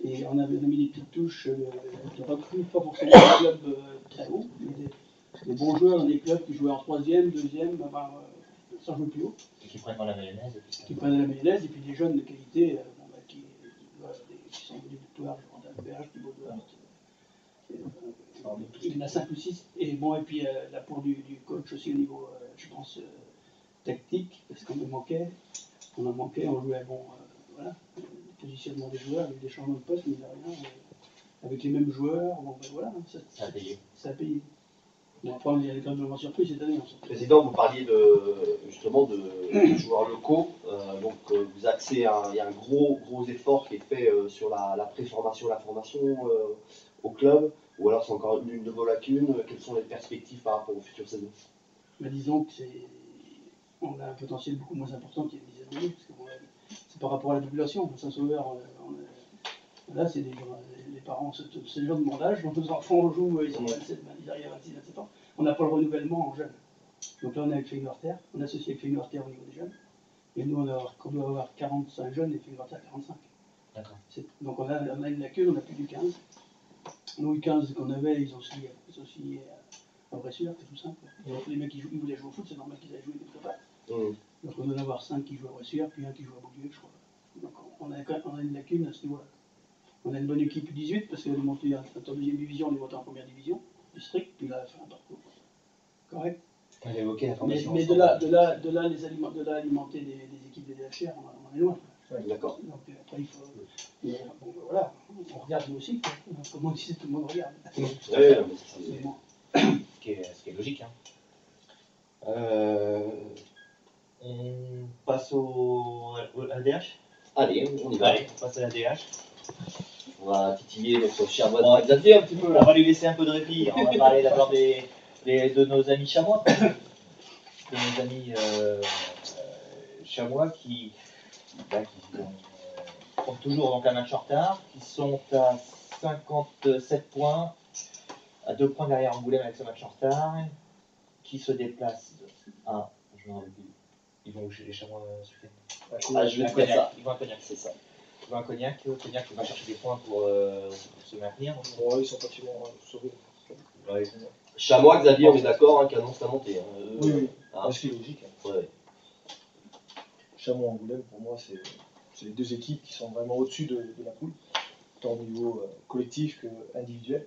[SPEAKER 3] Et on a mis des petites touches de recrues, pas forcément des clubs très hauts, mais des bons joueurs dans des clubs qui jouaient en 3e, 2e, sans jouer plus haut.
[SPEAKER 1] Et qui prennent dans la mayonnaise.
[SPEAKER 3] Qui prennent la mayonnaise, et puis des jeunes de qualité qui sont venus de Toulouse, Berge, Thibaut de il y en a 5 ou 6. Et bon, et puis l'apport du coach aussi au niveau, je pense, tactique, parce qu'on en manquait. On jouait voilà, le positionnement des joueurs, avec des changements de poste, mais rien, avec les mêmes joueurs. Bon, ben voilà,
[SPEAKER 1] ça a payé.
[SPEAKER 3] Ça a payé. Bon, après, il y a quand même vraiment surpris cette année.
[SPEAKER 2] Président, vous parliez justement de joueurs locaux. Donc, vous axez, il y a un gros effort qui est fait sur la préformation, la formation au club, ou alors c'est encore une de vos lacunes. Quelles sont les perspectives par rapport aux futures saisons?
[SPEAKER 3] Disons qu'on a un potentiel beaucoup moins important qu'il y a une dizaine d'années, parce que c'est par rapport à la population. Saint-Sauveur, là, c'est les parents, c'est les gens de mon âge, donc nos enfants jouent, ils sont 27, ils arrivent à 26, 27 ans. On n'a pas le renouvellement en jeunes. Donc là, on est avec Feyenoord-Terre, on est associé avec Feyenoord-Terre au niveau des jeunes. Et nous, on doit avoir 45 jeunes et Feyenoord-Terre 45.
[SPEAKER 1] D'accord.
[SPEAKER 3] Donc on a une lacune, on n'a plus du 15. Nous, 15 qu'on avait, ils ont signé à Bressuire, c'est tout simple. Donc les mecs, ils voulaient jouer au foot, c'est normal qu'ils aillent jouer quelque part. Donc on doit en avoir 5 qui jouent à Bressuire, puis un qui joue à Beaulieu, je crois. Donc on a une lacune à ce niveau-là. On a une bonne équipe U18 parce qu'elle est montée en deuxième division, on est monté en première division, district, puis là, elle a fait un parcours correct.
[SPEAKER 7] On a évoqué la formation.
[SPEAKER 3] Mais de là alimenter des équipes des DHR, on est loin.
[SPEAKER 2] D'accord.
[SPEAKER 3] Donc après, il faut. Bon, voilà, on regarde nous aussi, quoi. Comme on disait, tout le monde regarde.
[SPEAKER 2] Ouais,
[SPEAKER 3] Mais bon.
[SPEAKER 7] Ce qui est logique. Hein. On passe à l'ADH.
[SPEAKER 2] Allez, on y va.
[SPEAKER 7] Allez, on passe à l'ADH.
[SPEAKER 2] On va titiller notre cher voisin Xavier un petit peu
[SPEAKER 7] On
[SPEAKER 2] là.
[SPEAKER 7] va lui laisser un peu de répit. On va parler d'abord de nos amis chamois. De nos amis chamois qui sont toujours donc un match en retard, qui sont à 57 points, à 2 points derrière Angoulême avec ce match en retard, qui se déplacent à. Je me rappelle plus. Ils vont où chez les chamois ce week-end?
[SPEAKER 2] Ah, je vais te dire ça.
[SPEAKER 7] Ils vont à Cognac.
[SPEAKER 2] C'est ça.
[SPEAKER 7] Ils vont à Cognac. Cognac qui va chercher des points pour se maintenir.
[SPEAKER 5] Ouais, ils sont pratiquement sauvés.
[SPEAKER 7] Ouais,
[SPEAKER 2] Chamois, Xavier, on est d'accord, hein, qui annonce la montée. Hein.
[SPEAKER 5] Oui, oui.
[SPEAKER 2] Hein.
[SPEAKER 5] Ce qui est logique. Hein.
[SPEAKER 2] Ouais.
[SPEAKER 5] Chamois-Angoulême, pour moi, c'est les deux équipes qui sont vraiment au-dessus de la poule, tant au niveau collectif qu'individuel.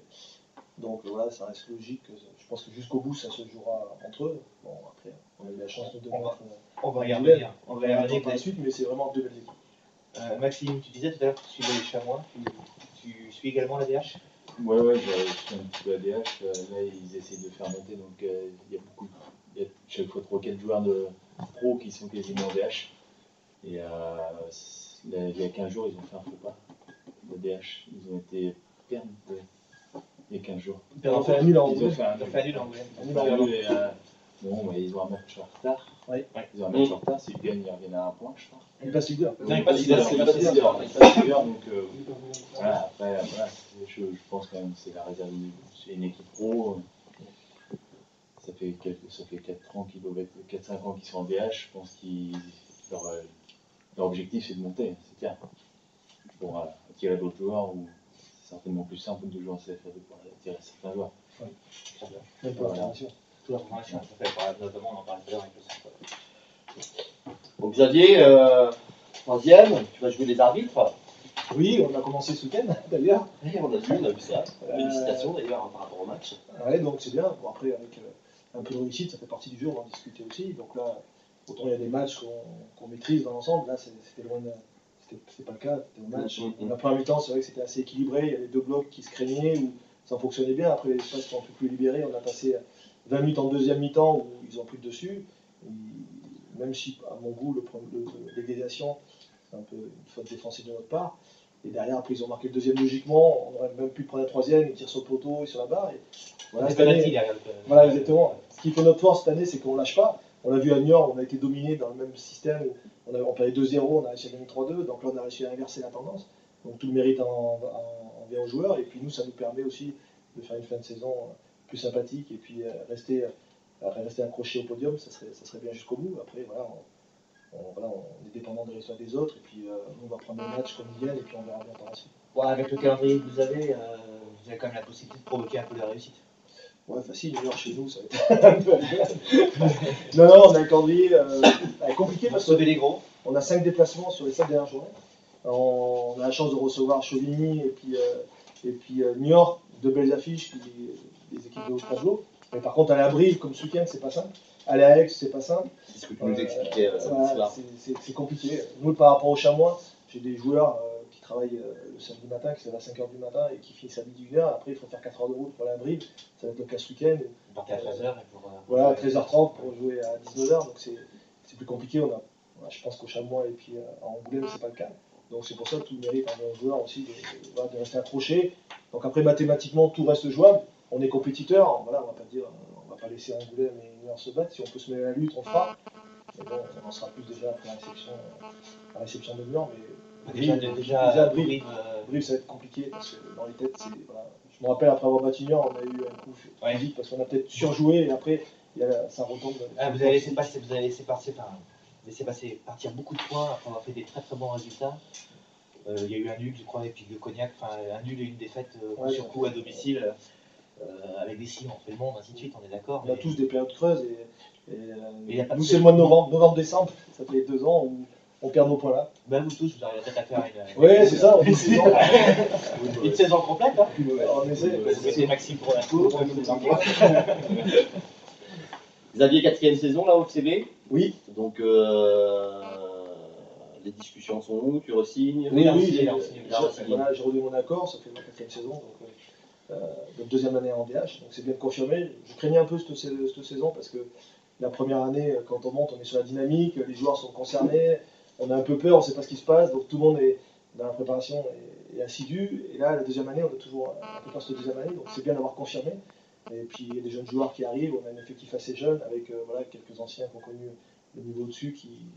[SPEAKER 5] Donc voilà, ça reste logique. Je pense que jusqu'au bout, ça se jouera entre eux. Bon, après, on a eu la chance de mettre.
[SPEAKER 7] On va y revenir. On va y revenir
[SPEAKER 5] par la suite, mais c'est vraiment deux belles équipes.
[SPEAKER 7] Maxime, tu disais tout à l'heure que tu suivais les chamois. Tu suis également la DH?
[SPEAKER 4] Ouais, je suis un petit peu ADH. Là, ils essayent de faire monter, donc il y a chaque fois 3-4 joueurs de pro qui sont quasiment en DH. Et il y a 15 jours, ils ont fait un faux pas. Le DH, ils ont été perdus il y a 15 jours.
[SPEAKER 5] Ils ont fait un nul en
[SPEAKER 4] Ils ont
[SPEAKER 5] Angoulême.
[SPEAKER 4] fait un nul en Angoulême. Bon, ils ont un match en retard.
[SPEAKER 5] Ouais.
[SPEAKER 4] Ils ont un match en retard. S'ils gagnent, ils reviennent à un point, je crois.
[SPEAKER 5] Ils passent leader.
[SPEAKER 7] Non, ils passent leader.
[SPEAKER 4] Ils passent leader, donc voilà, après, voilà, je pense quand même que c'est la réserve, c'est une équipe pro. Ça fait 4 ans qu'ils doivent être 4-5 ans qu'ils sont en DH. Je pense qu'ils leur objectif c'est de monter, c'est clair. Pour attirer d'autres joueurs, ou c'est certainement plus simple de jouer en CFA2 pour attirer certains joueurs.
[SPEAKER 5] Oui. Même pour la formation.
[SPEAKER 7] Toute la formation, ça fait notamment, on en parlait tout à l'heure avec le centre.
[SPEAKER 2] Donc Xavier, troisième, tu vas jouer les arbitres.
[SPEAKER 5] Oui, on a commencé ce week-end d'ailleurs.
[SPEAKER 2] Oui, on a vu ça. Félicitations d'ailleurs hein, par rapport au match.
[SPEAKER 5] Ouais, donc c'est bien. Bon, après, avec un peu de réussite, ça fait partie du jeu, on en discutait aussi. Donc là, autant il y a des matchs qu'on maîtrise dans l'ensemble. Là, c'était loin de. C'était pas le cas, c'était au match. La première mi-temps, c'est vrai que c'était assez équilibré. Il y avait deux blocs qui se craignaient, où ça fonctionnait bien. Après, les espaces sont un peu plus libérés. On a passé 20 minutes en deuxième mi-temps où ils ont pris le dessus. Et même si, à mon goût, l'égalisation, c'est un peu une faute défensive de notre part. Et derrière, après, ils ont marqué le deuxième logiquement. On aurait même pu prendre la troisième, ils tirent sur le poteau et sur la barre. Et voilà, cette année, voilà, exactement. Ce qui fait notre force cette année, c'est qu'on ne lâche pas. On l'a vu à Niort, on a été dominé dans le même système. On perdait 2-0, on a réussi à gagner 3-2. Donc là, on a réussi à inverser la tendance. Donc tout le mérite en vient aux joueurs. Et puis nous, ça nous permet aussi de faire une fin de saison plus sympathique. Et puis rester accroché au podium, ça serait bien jusqu'au bout. Après, voilà, on est dépendant des résultats des autres. Et puis nous, on va prendre les matchs comme ils viennent. Et puis on verra bien par la suite.
[SPEAKER 7] Ouais, avec le calendrier que vous avez quand même la possibilité de provoquer un peu de réussite.
[SPEAKER 5] Ouais, facile, une heure chez nous, ça va être un peu agréable. Non, on a un calendrier compliqué parce
[SPEAKER 7] sauver les gros.
[SPEAKER 5] On a 5 déplacements sur les 7 dernières journées. On a la chance de recevoir Chauvigny et puis Niort, deux belles affiches, des équipes de haut tableau. Mais par contre, aller à Brive comme ce week-end, c'est pas simple. Aller à Aix, c'est pas simple.
[SPEAKER 2] C'est ce que tu nous expliquais ce soir.
[SPEAKER 5] C'est compliqué. Nous, par rapport au Chamois, j'ai des joueurs qui travaillent le samedi matin, qui se lèvent à 5h du matin et qui finissent à 18h. Après, il faut faire 4 heures de route pour aller à Brive. Ça va être le cas ce week-end.
[SPEAKER 7] Vous partez à 13h
[SPEAKER 5] voilà, 13h30 pour jouer à 19h. Donc c'est plus compliqué. Je pense qu'au Chamois et puis à Angoulême, c'est pas le cas. Donc c'est pour ça que tout le mérite à nos joueurs aussi de rester accrochés. Donc après, mathématiquement, tout reste jouable. On est compétiteurs. Voilà, on va pas laisser Angoulême et Niort se battre. Si on peut se mêler à la lutte, on le fera. Mais bon, on en sera plus déjà après la réception de Niort. Mais déjà Brive, ça va être compliqué parce que dans les têtes, voilà. Je me rappelle après avoir battu Niort, on a eu un coup physique parce qu'on a peut-être surjoué et après ça retombe.
[SPEAKER 7] Vous avez laissé partir beaucoup de points après avoir fait des très très bons résultats. Il y a eu un nul, je crois, et puis le Cognac, un nul et une défaite coup sur coup à domicile. Avec des signes, on fait le monde, ainsi de suite, on est d'accord.
[SPEAKER 5] On a tous des périodes creuses.
[SPEAKER 7] Nous,
[SPEAKER 5] c'est le mois de novembre-décembre, ça fait 2 ans où on perd nos points là.
[SPEAKER 7] Ben vous tous, vous arrivez peut-être à faire une,
[SPEAKER 5] Ouais, c'est ça, on dit saison.
[SPEAKER 7] une saison complète. Hein.
[SPEAKER 5] On essaie.
[SPEAKER 7] Vous mettez Maxime pour la cour.
[SPEAKER 2] Xavier, 4e saison là au FCB.
[SPEAKER 5] Oui.
[SPEAKER 2] Donc les discussions sont où? Tu re-signes?
[SPEAKER 5] Oui,
[SPEAKER 7] il a
[SPEAKER 5] voilà, j'ai renouvelé mon accord, ça fait ma 4e saison, donc 2e année en DH, donc c'est bien confirmé. Je craignais un peu cette saison parce que la première année, quand on monte, on est sur la dynamique, les joueurs sont concernés, on a un peu peur, on ne sait pas ce qui se passe, donc tout le monde est dans la préparation est assidu. Et là, la 2e année, on a toujours un peu peur cette 2e année, donc c'est bien d'avoir confirmé. Et puis il y a des jeunes joueurs qui arrivent, on a un effectif assez jeune avec voilà, quelques anciens qui ont connu le niveau au-dessus qui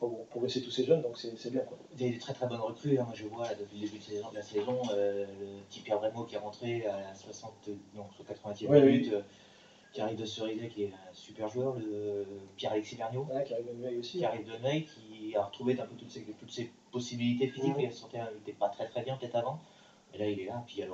[SPEAKER 5] font progresser tous ces jeunes, donc c'est bien. Quoi.
[SPEAKER 7] Des très très bonnes recrues, hein. Moi je vois là, depuis le début de la saison, le petit Pierre Brémaud qui est rentré à la 80e minute, qui arrive de Cerizay, qui est un super joueur, le Pierre-Alexis Vergniaud,
[SPEAKER 5] qui arrive de Neuilly aussi.
[SPEAKER 7] Qui arrive de Neuilly, qui a retrouvé un peu toutes ses possibilités physiques, mais il n'était pas très bien peut-être avant, et là il est là, puis il y a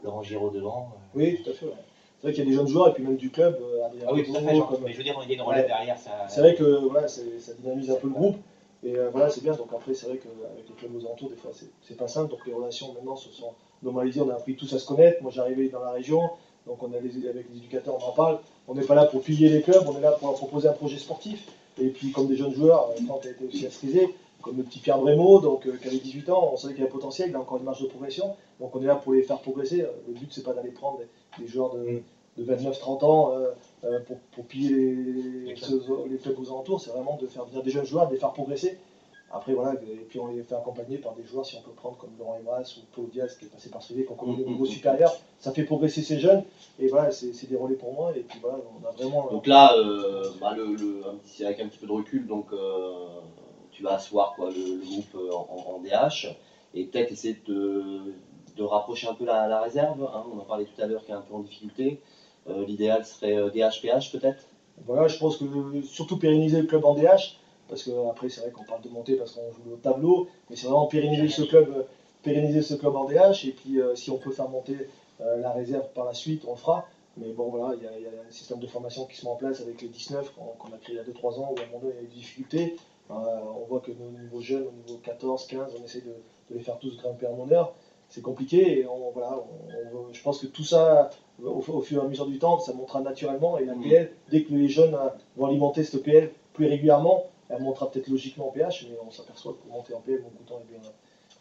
[SPEAKER 7] Laurent Giraud devant.
[SPEAKER 5] Oui, tout à fait. Ouais. C'est vrai qu'il y a des jeunes joueurs et puis même du club.
[SPEAKER 7] Ah oui, tout à fait. Mais je veux dire, il y a une relève derrière.
[SPEAKER 5] C'est vrai que voilà, ça dynamise un peu le groupe. Et voilà, c'est bien. Donc après, c'est vrai qu'avec les clubs aux alentours, des fois, c'est pas simple. Donc les relations maintenant se sont normalisées. On a appris tous à se connaître. Moi, j'arrivais dans la région. Donc on a avec les éducateurs, on en parle. On n'est pas là pour piller les clubs. On est là pour leur proposer un projet sportif. Et puis comme des jeunes joueurs, Franck a été aussi à Cerizay, comme le petit Pierre Brémaud, donc qui avait 18 ans, on savait qu'il avait potentiel, il a encore une marge de progression. Donc on est là pour les faire progresser. Le but, c'est pas d'aller prendre des joueurs de 29-30 ans pour piller les clubs aux alentours, c'est vraiment de faire venir des jeunes joueurs, de les faire progresser. Après, voilà, et puis on les fait accompagner par des joueurs, si on peut prendre comme Laurent Emras ou Paul Diaz qui est passé par Cerizay, qui ont connu le niveau supérieur. Ça fait progresser ces jeunes, et voilà, c'est des relais pour moi. Et puis voilà, on a vraiment.
[SPEAKER 2] Donc là, c'est avec un petit peu de recul, donc tu vas asseoir quoi, le groupe en DH, et peut-être essayer de rapprocher un peu la réserve. Hein. On en parlait tout à l'heure qui est un peu en difficulté. L'idéal serait DH-PH peut-être.
[SPEAKER 5] Voilà, je pense que surtout pérenniser le club en DH, parce qu'après c'est vrai qu'on parle de monter parce qu'on joue au tableau, mais c'est vraiment pérenniser ce club en DH, et puis si on peut faire monter la réserve par la suite, on le fera. Mais bon voilà, il y a un système de formation qui se met en place avec les 19 qu'on a créé il y a 2-3 ans, où à un moment donné il y a eu des difficultés. On voit que nos niveaux jeunes, au niveau 14, 15, on essaie de les faire tous grimper en honneur. C'est compliqué, et je pense que tout ça, au fur et à mesure du temps, ça montera naturellement, et la PL, dès que les jeunes vont alimenter cette PL plus régulièrement, elle montera peut-être logiquement en PH, mais on s'aperçoit que pour monter en PL, mon Coutan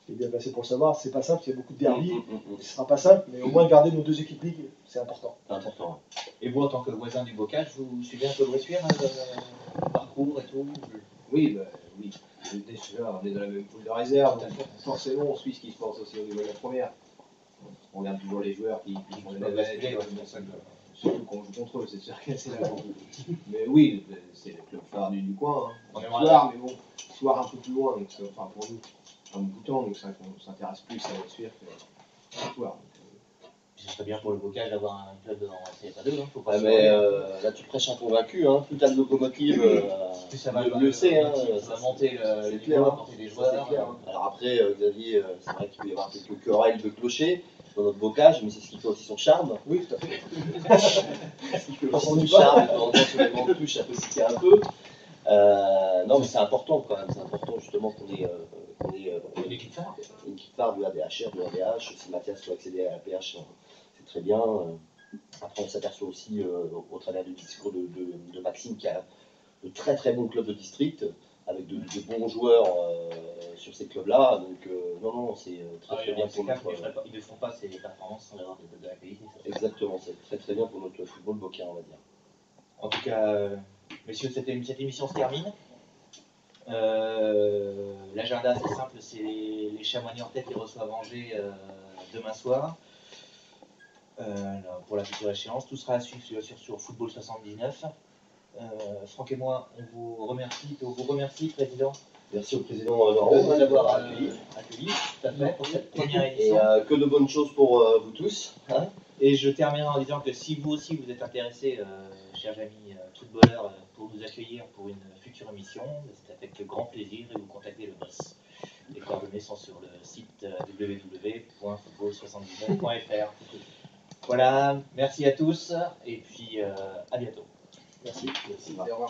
[SPEAKER 5] est bien placé pour le savoir. C'est pas simple, il y a beaucoup de derby, ce sera pas simple, mais au moins garder nos deux équipes ligues, c'est important.
[SPEAKER 2] Important.
[SPEAKER 7] Et vous, en tant que voisin du Bocage, vous suivez un peu le Bressuire, le parcours et tout?
[SPEAKER 6] Oui, oui. On est dans la même poule de réserve, donc forcément on suit ce qui se passe aussi au niveau de la première. On regarde toujours les joueurs qui font les navets, surtout quand on joue contre eux, c'est sûr que c'est là. Mais oui, c'est le club phare du coin. Hein. Soir, mais bon, soir un peu plus loin, donc enfin pour nous, en boutant, donc ça on s'intéresse plus à la suite que soir.
[SPEAKER 7] Ce serait bien pour le Bocage d'avoir un club en CFA2, hein, faut pas
[SPEAKER 2] là tu prêches un convaincu, hein. Toute la locomotive le sait, hein.
[SPEAKER 7] Ça va monter les
[SPEAKER 2] clair,
[SPEAKER 7] niveaux, apporter des joueurs.
[SPEAKER 2] Clair, hein. Alors après, Xavier, c'est vrai qu'il peut y avoir quelques querelles de clocher dans notre Bocage, mais c'est ce qui fait aussi son charme.
[SPEAKER 5] Oui, tout à fait.
[SPEAKER 2] C'est ce qui fait aussi son charme, de temps en temps sur les bancs de touche, ça peut piquer un peu. Non, mais c'est important quand même, c'est important justement qu'on ait
[SPEAKER 7] Une équipe phare.
[SPEAKER 2] Une équipe phare de la DHR, de la DH. Si Mathias peut accéder à la PH, c'est très bien. Après, on s'aperçoit aussi, au travers du discours de Maxime, qu'il y a de très très bons clubs de district, avec de bons joueurs sur ces clubs-là. Donc, non, c'est très bien pour notre.
[SPEAKER 7] Ils ne feront pas ces performances sans avoir de la qualité.
[SPEAKER 2] Exactement, c'est très très bien pour notre football bocquin, on va dire.
[SPEAKER 7] En tout cas, messieurs, cette émission se termine. L'agenda, c'est simple, c'est les Chamois en tête qui reçoivent Angers demain soir pour la future échéance. Tout sera à suivre sur Football 79. Franck et moi, on vous remercie, Président.
[SPEAKER 2] Merci au Président Laurent de l'avoir accueilli.
[SPEAKER 7] Tout à fait, pour cette première édition.
[SPEAKER 2] Et que de bonnes choses pour vous tous. Hein.
[SPEAKER 7] Et je terminerai en disant que si vous aussi vous êtes intéressés, chers amis footballeurs, pour nous accueillir pour une future émission, c'est avec grand plaisir, et vous contactez le boss. Les coordonnées sont sur le site www.football79.fr. Voilà, merci à tous, et puis à bientôt.
[SPEAKER 5] Merci.
[SPEAKER 6] Au revoir.